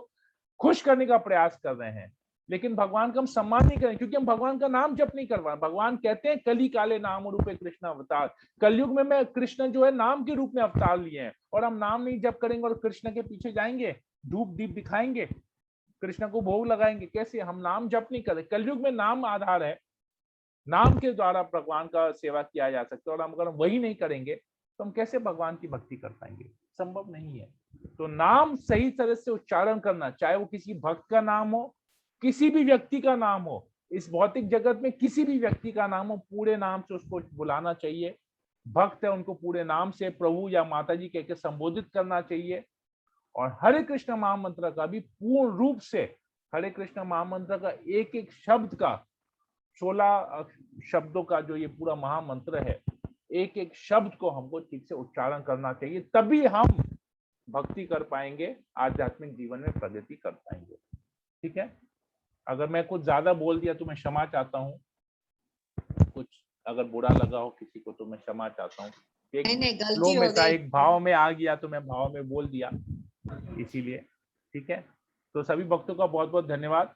खुश करने का प्रयास कर रहे हैं, लेकिन भगवान का हम सम्मान नहीं करें, क्योंकि हम भगवान का नाम जप नहीं कर रहे। भगवान कहते हैं कली काले नाम रूपे कृष्ण अवतार, कलयुग में मैं कृष्ण जो है नाम के रूप में अवतार लिए हैं, और हम नाम नहीं जप करेंगे और कृष्ण के पीछे जाएंगे, धूप दीप दिखाएंगे, कृष्ण को भोग लगाएंगे, कैसे? हम नाम जप नहीं करें। कलयुग में नाम आधार है, नाम के द्वारा भगवान का सेवा किया जा सकता है, और हम अगर वही नहीं करेंगे तो हम कैसे भगवान की भक्ति कर पाएंगे? संभव नहीं है। तो नाम सही तरह से उच्चारण करना, चाहे वो किसी भक्त का नाम हो, किसी भी व्यक्ति का नाम हो, इस भौतिक जगत में किसी भी व्यक्ति का नाम हो, पूरे नाम से उसको बुलाना चाहिए। भक्त है उनको पूरे नाम से प्रभु या माता जी कह के संबोधित करना चाहिए। और हरे कृष्ण महामंत्र का भी पूर्ण रूप से, हरे कृष्ण महामंत्र का एक एक शब्द का, 16 शब्दों का जो ये पूरा महामंत्र है, एक एक शब्द को हमको ठीक से उच्चारण करना चाहिए, तभी हम भक्ति कर पाएंगे, आध्यात्मिक जीवन में प्रगति कर पाएंगे। ठीक है, अगर मैं कुछ ज्यादा बोल दिया तो मैं क्षमा चाहता हूँ, कुछ अगर बुरा लगा हो किसी को तो मैं क्षमा चाहता हूँ। नहीं, गलती फ्लो हो में था, गई। एक भाव में आ गया तो मैं भाव में बोल दिया, इसीलिए। ठीक है, तो सभी भक्तों का बहुत बहुत धन्यवाद।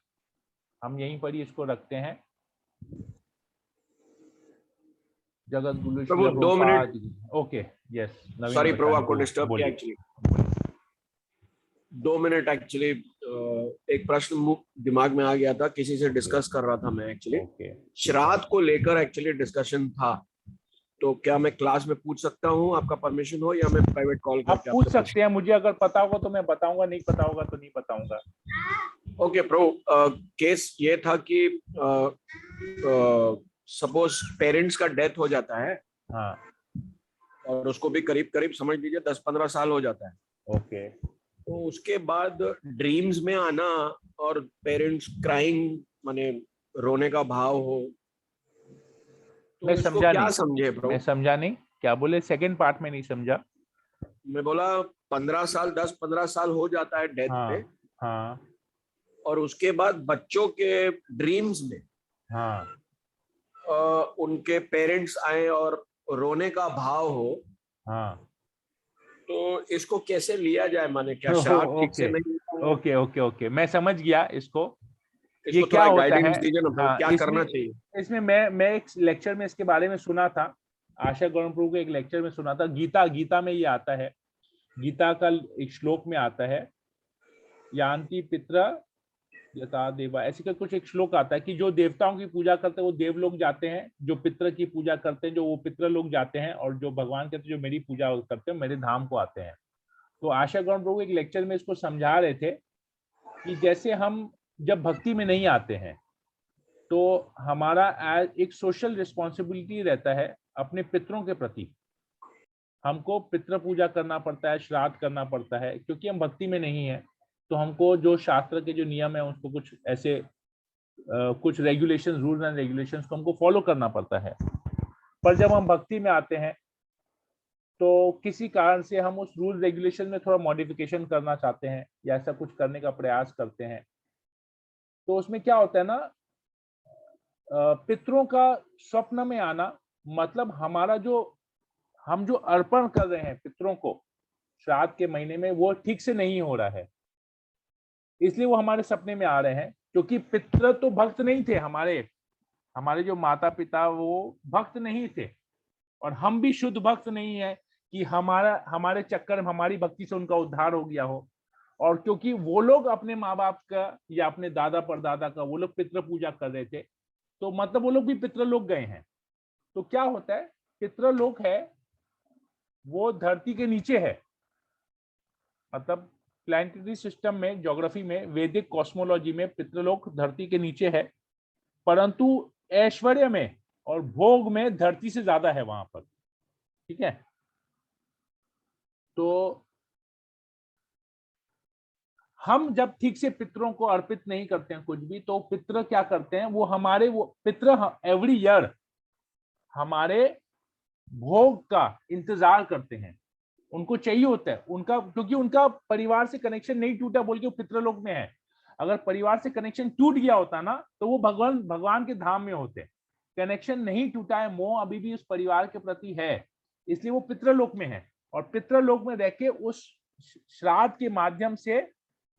हम यहीं पर ही इसको रखते हैं। जगत गुरु प्रभु, 2 मिनट। Okay, yes. सॉरी प्रभु, आपको डिस्टर्ब किया एक्चुअली। 2 मिनट एक्चुअली, एक प्रश्न दिमाग में आ गया था, किसी से डिस्कस कर रहा था मैं एक्चुअली। श्राद्ध को लेकर एक्चुअली डिस्कशन था, तो क्या मैं क्लास में पूछ सकता हूँ? आपका परमिशन हो, या मैं प्राइवेट कॉल करके आप पूछ सकते हैं। मुझे अगर पता होगा तो मैं बताऊंगा, नहीं पता होगा तो नहीं बताऊंगा। ओके प्रभु, केस ये था कि सपोज पेरेंट्स का डेथ हो जाता है, हाँ, और उसको भी करीब करीब समझ लीजिए 10-15 साल हो जाता है। ओके। तो उसके बाद ड्रीम्स में आना और पेरेंट्स क्राइंग, माने रोने का भाव हो, तो मैं इसको समझा क्या नहीं, समझे प्रभु? मैं समझा नहीं, क्या बोले? सेकंड पार्ट में नहीं समझा। मैं बोला 15 साल 10-15 साल हो जाता है डेथ हाँ, पे, हाँ, और उसके बाद बच्चों के ड्रीम्स में हाँ, उनके पेरेंट्स आए और रोने का भाव हो, हाँ। तो इसको कैसे लिया जाए? माने क्या श्राद्ध ठीक से नहीं? ओके, ओके, ओके, मैं समझ गया इसको। ये इसको क्या थोड़ा होता गाइडेंस है? दीजिए ना, हाँ, क्या करना चाहिए? इसमें मैं एक लेक्चर में इसके बारे में सुना था, आशा गौरव प्रभु के एक लेक्चर में सुना था। गीता में ये आता है, गीता का एक श्लोक में आता है, यान्ति पित्र यथा देवा, ऐसे का कुछ एक श्लोक आता है कि जो देवताओं की पूजा करते हैं वो देवलोक जाते हैं, जो पित्र की पूजा करते हैं जो वो पित्र लोग जाते हैं, और जो भगवान कहते हैं जो मेरी पूजा करते हैं मेरे धाम को आते हैं। तो आशा गौरव प्रभु एक लेक्चर में इसको समझा रहे थे कि जैसे हम जब भक्ति में नहीं आते हैं तो हमारा एक सोशल रिस्पॉन्सिबिलिटी रहता है अपने पितरों के प्रति। हमको पितृ पूजा करना पड़ता है, श्राद्ध करना पड़ता है, क्योंकि हम भक्ति में नहीं है। तो हमको जो शास्त्र के जो नियम है उसको कुछ ऐसे कुछ रेगुलेशंस, रूल्स एंड रेगुलेशंस को हमको फॉलो करना पड़ता है। पर जब हम भक्ति में आते हैं तो किसी कारण से हम उस रूल रेगुलेशन में थोड़ा मॉडिफिकेशन करना चाहते हैं या ऐसा कुछ करने का प्रयास करते हैं, तो उसमें क्या होता है ना, पितरों का स्वप्न में आना, मतलब हमारा हम जो अर्पण कर रहे हैं पितरों को श्राद्ध के महीने में वो ठीक से नहीं हो रहा है, इसलिए वो हमारे सपने में आ रहे हैं। क्योंकि पितर तो भक्त नहीं थे, हमारे जो माता पिता वो भक्त नहीं थे, और हम भी शुद्ध भक्त नहीं है कि हमारे चक्कर में हमारी भक्ति से उनका उद्धार हो गया हो। और क्योंकि वो लोग अपने माँ बाप का या अपने दादा परदादा का वो लोग पितृ पूजा कर रहे थे, तो मतलब वो लोग भी पितृलोक गए हैं। तो क्या होता है, पितृलोक है वो धरती के नीचे है, मतलब प्लैनेटरी सिस्टम में, ज्योग्राफी में, वैदिक कॉस्मोलॉजी में पितृलोक धरती के नीचे है, परंतु ऐश्वर्य में और भोग में धरती से ज्यादा है वहां पर। ठीक है, तो हम जब ठीक से पितरों को अर्पित नहीं करते हैं कुछ भी, तो पितर क्या करते हैं, वो पितर एवरी ईयर हमारे भोग का इंतजार करते हैं, उनको चाहिए होता है उनका, क्योंकि उनका परिवार से कनेक्शन नहीं टूटा बोल के वो पितृलोक में है। अगर परिवार से कनेक्शन टूट गया होता ना तो वो भगवान के धाम में होते। कनेक्शन नहीं टूटा है, मोह अभी भी उस परिवार के प्रति है, इसलिए वो पितृलोक में है। और पितृलोक में रह के उस श्राद्ध के माध्यम से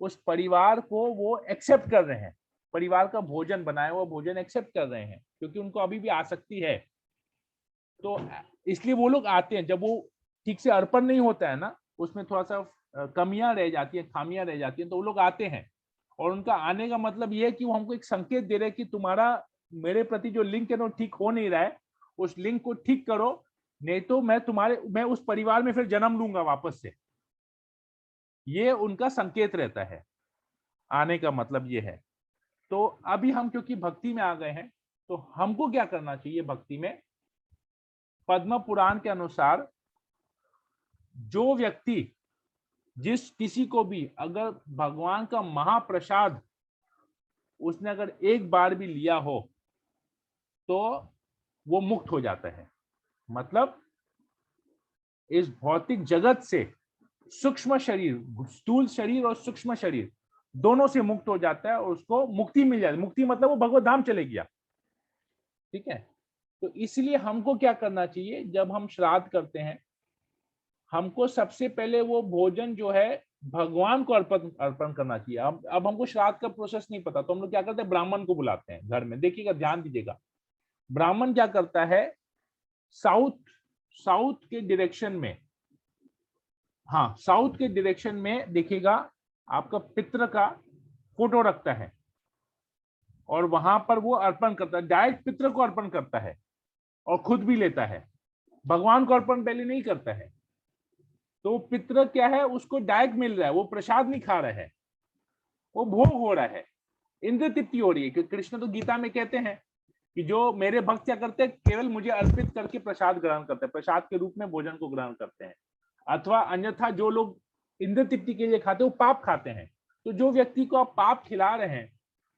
उस परिवार को वो एक्सेप्ट कर रहे हैं, परिवार का भोजन बनाया हुआ भोजन एक्सेप्ट कर रहे हैं, क्योंकि उनको अभी भी आसक्ति है। तो इसलिए वो लोग आते हैं। जब वो ठीक से अर्पण नहीं होता है ना, उसमें थोड़ा सा कमियां रह जाती है, खामियां रह जाती हैं, तो वो लोग आते हैं। और उनका आने का मतलब ये है कि वो हमको एक संकेत दे रहे हैं कि तुम्हारा मेरे प्रति जो लिंक है ना ठीक हो नहीं रहा है, उस लिंक को ठीक करो, नहीं तो मैं उस परिवार में फिर जन्म लूंगा वापस से। ये उनका संकेत रहता है, आने का मतलब ये है। तो अभी हम क्योंकि भक्ति में आ गए हैं, तो हमको क्या करना चाहिए भक्ति में? पद्म पुराण के अनुसार जो व्यक्ति, जिस किसी को भी अगर भगवान का महाप्रसाद उसने अगर एक बार भी लिया हो तो वो मुक्त हो जाता है। मतलब इस भौतिक जगत से सूक्ष्म शरीर, स्थूल शरीर और सूक्ष्म शरीर दोनों से मुक्त हो जाता है और उसको मुक्ति मिल जाती है। मुक्ति मतलब वो भगवत धाम चले गया। ठीक है, तो इसलिए हमको क्या करना चाहिए? जब हम श्राद्ध करते हैं, हमको सबसे पहले वो भोजन जो है भगवान को अर्पण करना चाहिए। अब हमको श्राद्ध का प्रोसेस नहीं पता, तो हम लोग क्या करते हैं? ब्राह्मण को बुलाते हैं घर में। देखिएगा, ध्यान दीजिएगा, ब्राह्मण क्या करता है? साउथ के डायरेक्शन में, हाँ साउथ के डायरेक्शन में देखिएगा, आपका पितृ का फोटो रखता है और वहां पर वो अर्पण करता है। डायरेक्ट पितृ को अर्पण करता है और खुद भी लेता है। भगवान को अर्पण पहले नहीं करता है। तो पितृ क्या है? उसको डायरेक्ट मिल रहा है, वो प्रसाद नहीं खा रहा है, वो भोग हो रहा है, इंद्र तृप्ति हो रही है। क्योंकि कृष्ण तो गीता में कहते हैं कि जो मेरे भक्त क्या करते हैं? केवल मुझे अर्पित करके प्रसाद ग्रहण करते हैं, प्रसाद के रूप में भोजन को ग्रहण करते हैं। अथवा अन्यथा जो लोग इंद्र तृप्ति के लिए खाते हैं वो पाप खाते हैं। तो जो व्यक्ति को आप पाप खिला रहे हैं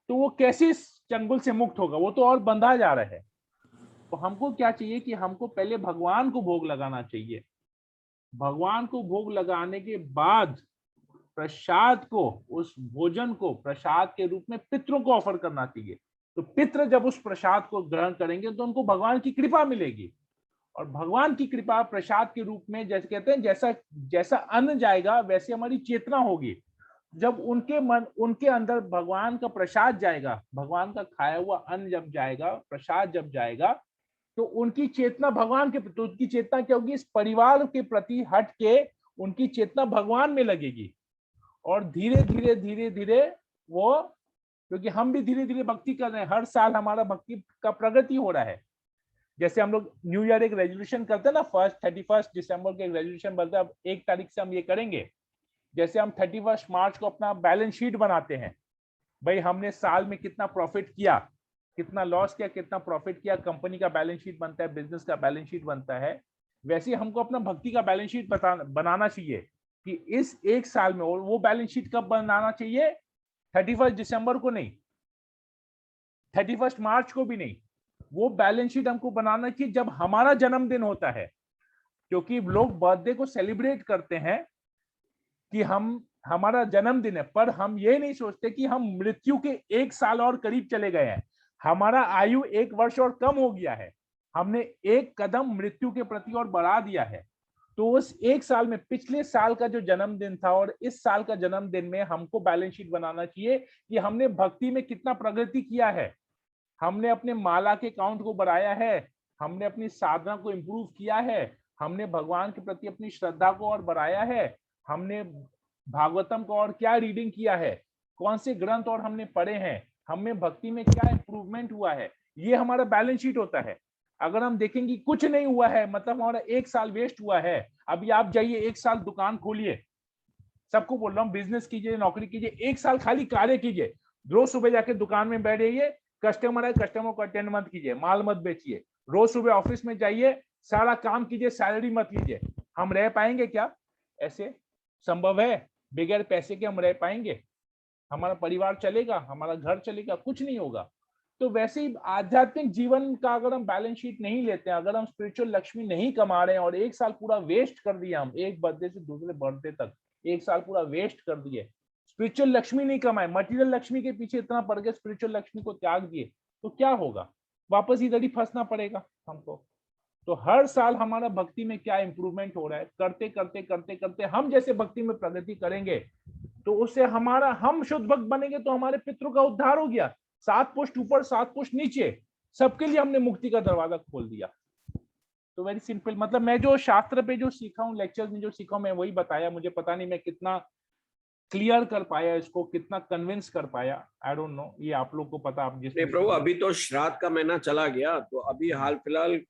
तो वो कैसे इस चंगुल से मुक्त होगा? वो तो और बंधा जा रहा है। तो हमको क्या चाहिए कि हमको पहले भगवान को भोग लगाना चाहिए। भगवान को भोग लगाने के बाद प्रसाद को, उस भोजन को प्रसाद के रूप में पितरों को ऑफर करना चाहिए। तो पितृ जब उस प्रसाद को ग्रहण करेंगे तो उनको भगवान की कृपा मिलेगी। और भगवान की कृपा प्रसाद के रूप में, जैसे कहते हैं, जैसा अन्न जाएगा वैसे हमारी चेतना होगी। जब उनके अंदर भगवान का प्रसाद जाएगा, भगवान का खाया हुआ अन्न जब जाएगा, प्रसाद जब जाएगा, तो उनकी चेतना भगवान के प्रति, उनकी चेतना क्या होगी? इस परिवार के प्रति हट के उनकी चेतना भगवान में लगेगी। और धीरे धीरे धीरे धीरे वो, क्योंकि हम भी धीरे धीरे भक्ति कर रहे हैं, हर साल हमारा भक्ति का प्रगति हो रहा है। जैसे हम लोग न्यू ईयर एक रेजोल्यूशन करते हैं ना, 31 दिसंबर के रेजोल्यूशन बनता है, अब 1 तारीख से हम ये करेंगे। जैसे हम 31 मार्च को अपना बैलेंस शीट बनाते हैं, भाई हमने साल में कितना प्रॉफिट किया, कितना लॉस किया, कितना प्रॉफिट किया, कंपनी का बैलेंस शीट बनता है, बिजनेस का बैलेंस शीट बनता है। वैसे ही हमको अपना भक्ति का बैलेंस शीट बनाना चाहिए कि इस एक साल में। और वो बैलेंस शीट कब बनाना चाहिए? 31 दिसंबर को नहीं, 31 मार्च को भी नहीं। वो बैलेंस शीट हमको बनाना चाहिए जब हमारा जन्मदिन होता है। क्योंकि लोग बर्थडे को सेलिब्रेट करते हैं कि हमारा जन्मदिन है, पर हम ये नहीं सोचते कि हम मृत्यु के 1 साल और करीब चले गए हैं, हमारा आयु 1 वर्ष और कम हो गया है, हमने 1 कदम मृत्यु के प्रति और बढ़ा दिया है। तो उस 1 साल में, पिछले साल का जो जन्मदिन था और इस साल का जन्मदिन में हमको बैलेंस शीट बनाना चाहिए कि हमने भक्ति में कितना प्रगति किया है, हमने अपने माला के काउंट को बढ़ाया है, हमने अपनी साधना को इम्प्रूव किया है, हमने भगवान के प्रति अपनी श्रद्धा को और बढ़ाया है, हमने भागवतम को और क्या रीडिंग किया है, कौन से ग्रंथ और हमने पढ़े हैं, हमें भक्ति में क्या इंप्रूवमेंट हुआ है। ये हमारा बैलेंस शीट होता है। अगर हम देखेंगे कुछ नहीं हुआ है, मतलब हमारा 1 साल वेस्ट हुआ है। अभी आप जाइए 1 साल दुकान खोलिए, सबको बोल रहा हूँ बिजनेस कीजिए, नौकरी कीजिए, 1 साल खाली कार्य कीजिए। रोज सुबह जाके दुकान में बैठ जाइए, कस्टमर है, कस्टमर को अटेंड मत कीजिए, माल मत बेचिए। रोज सुबह ऑफिस में जाइए, सारा काम कीजिए, सैलरी मत लीजिए। हम रह पाएंगे क्या? ऐसे संभव है? बगैर पैसे के हम रह पाएंगे? हमारा परिवार चलेगा? हमारा घर चलेगा? कुछ नहीं होगा। तो वैसे ही आध्यात्मिक जीवन का अगर हम बैलेंस शीट नहीं लेते हैं, अगर हम स्पिरिचुअल लक्ष्मी नहीं कमा रहे हैं और 1 साल पूरा वेस्ट कर दिया, हम एक बर्थडे से दूसरे बर्थडे तक 1 साल पूरा वेस्ट कर दिए, स्पिरिचुअल लक्ष्मी नहीं कमाए, मटेरियल लक्ष्मी के पीछे इतना पड़ गए, स्पिरिचुअल लक्ष्मी को त्याग दिए, तो क्या होगा? वापस इधर ही फंसना पड़ेगा हमको। तो हर साल हमारा भक्ति में क्या इंप्रूवमेंट हो रहा है, करते करते करते करते हम जैसे भक्ति में प्रगति करेंगे तो उससे हम शुद्ध भक्त बनेंगे, तो हमारे पितरों का उद्धार हो गया। 7 पुष्ट ऊपर 7 पुष्ट नीचे, सबके लिए हमने मुक्ति का दरवाजा खोल दिया। तो वेरी सिंपल, मतलब मैं जो शास्त्र पे जो सीखा हूँ, लेक्चर में जो सीखा हूँ, मैं वही बताया। मुझे पता नहीं मैं कितना क्लियर कर पाया इसको, कितना कन्विंस कर पाया, आई डोंट नो, ये आप लोग को पता। आप जिस नहीं प्रभु, अभी तो श्राद्ध का महीना चला गया, तो अभी हाल फिलहाल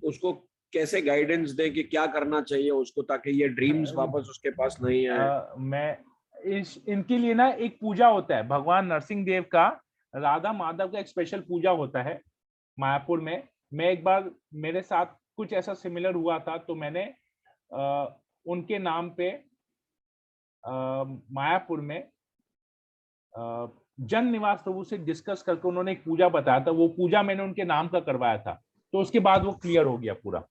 उसको कैसे गाइडेंस दें कि क्या करना चाहिए उसको, ताकि ये ड्रीम्स वापस उसके पास नहीं आए। मैं इनके लिए ना एक पूजा होता है, भगवान नरसिंह देव का, राधा माधव का एक स्पेशल पूजा होता है मायापुर में। मैं एक बार, मेरे साथ कुछ ऐसा सिमिलर हुआ था, तो मैंने उनके नाम पे मायापुर में जन निवास प्रभु से डिस्कस करके उन्होंने एक पूजा बताया था। वो पूजा मैंने उनके नाम का करवाया था, तो उसके बाद वो क्लियर हो गया पूरा।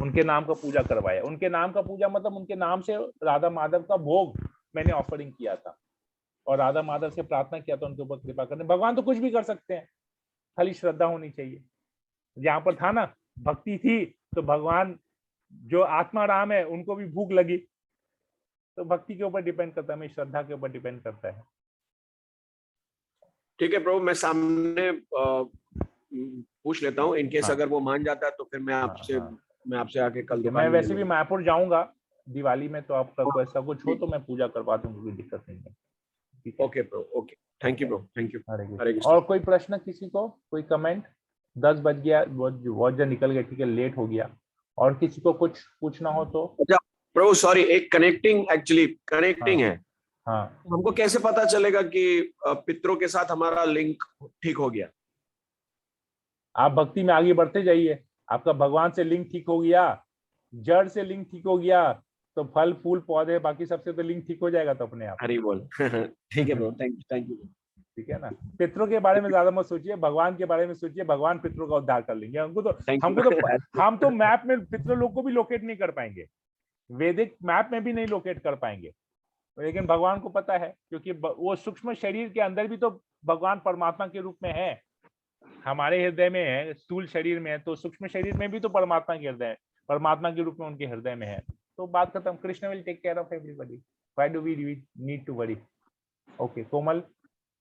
उनके नाम का पूजा करवाया। उनके नाम का पूजा मतलब उनके नाम से राधा माधव का भोग मैंने ऑफरिंग किया था, और राधा माधव से प्रार्थना किया था उनके ऊपर कृपा करने। भगवान तो कुछ भी कर सकते हैं, खाली श्रद्धा होनी चाहिए। जहां पर था ना, भक्ति थी, तो भगवान जो आत्मा राम है उनको भी भूख लगी। तो भक्ति के ऊपर डिपेंड करता है, श्रद्धा के ऊपर डिपेंड करता है। ठीक है प्रभु, मैं सामने पूछ लेता हूँ, इनकेस हाँ। अगर वो मान जाता है तो फिर मैं आपसे आके कल मैं दुकान वैसे भी मायापुर जाऊंगा दिवाली में, तो आपका कोई ऐसा कुछ हो तो मैं पूजा करवा दूंगा, कोई दिक्कत नहीं है। ठीक है, ओके प्रभु, ओके, थैंक यू प्रभु, थैंक यू। हरे कृष्ण। और कोई प्रश्न किसी को, कोई कमेंट? 10 बज गया, बहुत जल्द निकल गया, ठीक है, लेट हो गया। और किसी को कुछ पूछना हो तो? अच्छा प्रभु, सॉरी, एक कनेक्टिंग है। हाँ, हमको कैसे पता चलेगा कि पितरों के साथ हमारा लिंक ठीक हो गया? आप भक्ति में आगे बढ़ते जाइए, आपका भगवान से लिंक ठीक हो गया, जड़ से लिंक ठीक हो गया, तो फल फूल पौधे बाकी सबसे तो लिंक ठीक हो जाएगा तो अपने आप। हरी बोल। ठीक है प्रभु, थैंक यू। ठीक है ना। पितरों के बारे में ज्यादा मत सोचिए, भगवान के बारे में सोचिए। भगवान पितरों का उद्धार कर लेंगे। हम तो मैप में पितरों लोग को भी लोकेट नहीं कर पाएंगे, वैदिक मैप में भी नहीं लोकेट कर पाएंगे, लेकिन भगवान को पता है, क्योंकि वो सूक्ष्म शरीर के अंदर भी तो भगवान परमात्मा के रूप में है। हमारे हृदय में है, स्थूल शरीर में है, तो सूक्ष्म शरीर में भी तो परमात्मा के हृदय, परमात्मा के रूप में उनके हृदय में है। तो बात खत्म। Krishna will take care of everybody, why do we need to worry? Okay, Komal,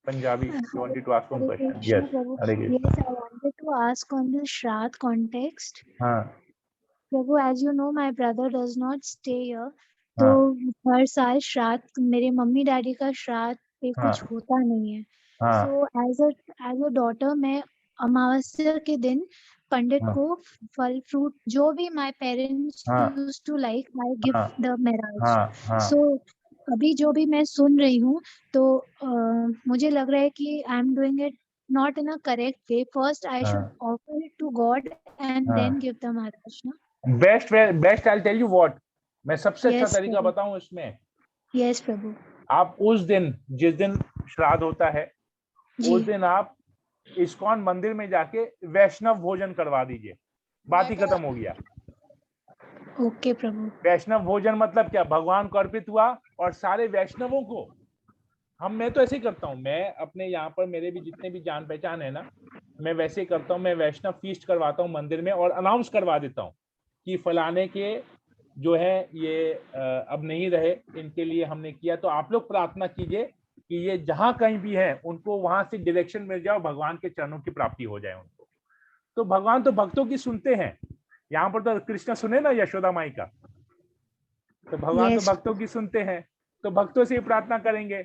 Punjabi, you wanted to ask one question? Yes, Hare Krishna. Yes, I wanted to ask on the Shraddh context. हाँ, Prabhu, as you know, my brother does not stay here. तो हाँ, हर साल श्राद्ध, मेरे mummy daddy का श्राद्ध पे कुछ हाँ, होता नहीं है। हाँ, सो एज अ डॉटर, मैं अमावस्या के दिन पंडित हाँ, को फल फ्रूट जो भी माय पेरेंट्स हाँ, used to like, I give हाँ, द महाराज। हाँ, हाँ, सो अभी जो भी मैं सुन रही हूँ, तो मुझे लग रहा है कि I am doing it not in a correct way. First I should हाँ, offer it to God and then give the Maharaj ना। Best I tell you what, मैं सबसे अच्छा Yes, तरीका प्रभु। बताऊं इसमें। यस प्रभु आप उस दिन, जिस दिन श्राद्ध होता है, जी। उस दिन आप इस्कॉन मंदिर में जाके वैष्णव भोजन करवा दीजिए, बात ही खत्म हो गया। ओके प्रभु। वैष्णव भोजन मतलब क्या? भगवान को अर्पित हुआ, और सारे वैष्णवों को, मैं तो ऐसे ही करता हूँ। मैं अपने यहाँ पर, मेरे भी जितने भी जान पहचान है ना, मैं वैसे ही करता हूँ। मैं वैष्णव फीस्ट करवाता हूँ मंदिर में, और अनाउंस करवा देता हूँ कि फलाने के जो है ये अब नहीं रहे, इनके लिए हमने किया, तो आप लोग प्रार्थना कीजिए कि ये जहां कहीं भी है उनको वहां से डायरेक्शन मिल जाए, भगवान के चरणों की प्राप्ति हो जाए उनको। तो भगवान तो भक्तों की सुनते हैं। यहाँ पर तो कृष्ण सुने ना यशोदा माई का, तो भगवान तो भक्तों की सुनते हैं, तो भक्तों से प्रार्थना करेंगे,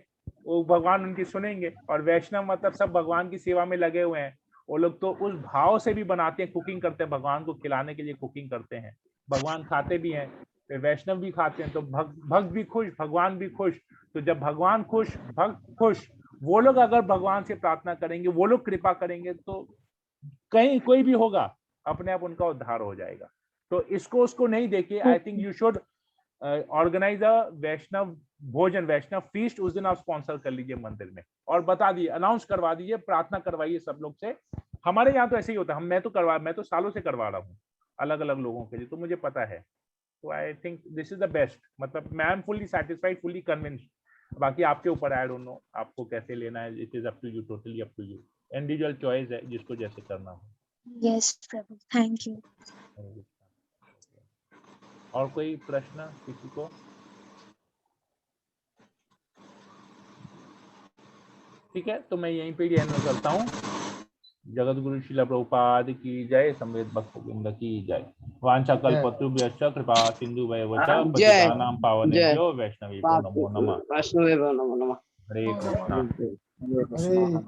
वो भगवान उनकी सुनेंगे। और वैष्णव मतलब सब भगवान की सेवा में लगे हुए हैं, वो लोग तो उस भाव से भी बनाते हैं, कुकिंग करते हैं, भगवान को खिलाने के लिए कुकिंग करते हैं। भगवान खाते भी हैं, तो वैष्णव भी खाते हैं, तो भक्त भी खुश, भगवान भी खुश। तो जब भगवान खुश, भक्त खुश, वो लोग अगर भगवान से प्रार्थना करेंगे, वो लोग कृपा करेंगे, तो कहीं कोई भी होगा, अपने आप उनका उद्धार हो जाएगा। तो इसको उसको नहीं देखे, I think you should organise a Vaishnav bhojan, Vaishnav feast. उस दिन आप स्पॉन्सर कर लीजिए मंदिर में, और बता दिए, अनाउंस करवा दीजिए, प्रार्थना करवाइए सब लोग से। हमारे यहाँ तो ऐसे ही होता है, मैं तो सालों से करवा रहा हूँ अलग अलग लोगों के लिए, तो मुझे पता है। तो I think this is the best. मतलब मैं am fully satisfied, fully convinced. बाकी आपके ऊपर, आई डोंट नो आपको कैसे लेना है, it is up to you, totally up to you, individual choice है, जिसको जैसे करना हो। Yes Prabhu, thank you. और कोई प्रश्न किसी को? ठीक है, तो मैं यहीं पे एंड करता हूँ। जगत गुरु श्रील प्रभुपाद की जय, समवेत भक्तवृंद की जय। वांछा कल्पतरुभ्यश्च कृपा सिंधुभ्यैव च जय। पतितानां पावनेभ्यो वैष्णवेभ्यो नमो नमः। वैष्णवेभ्यो नमो नमः। हरे कृष्णा। हरे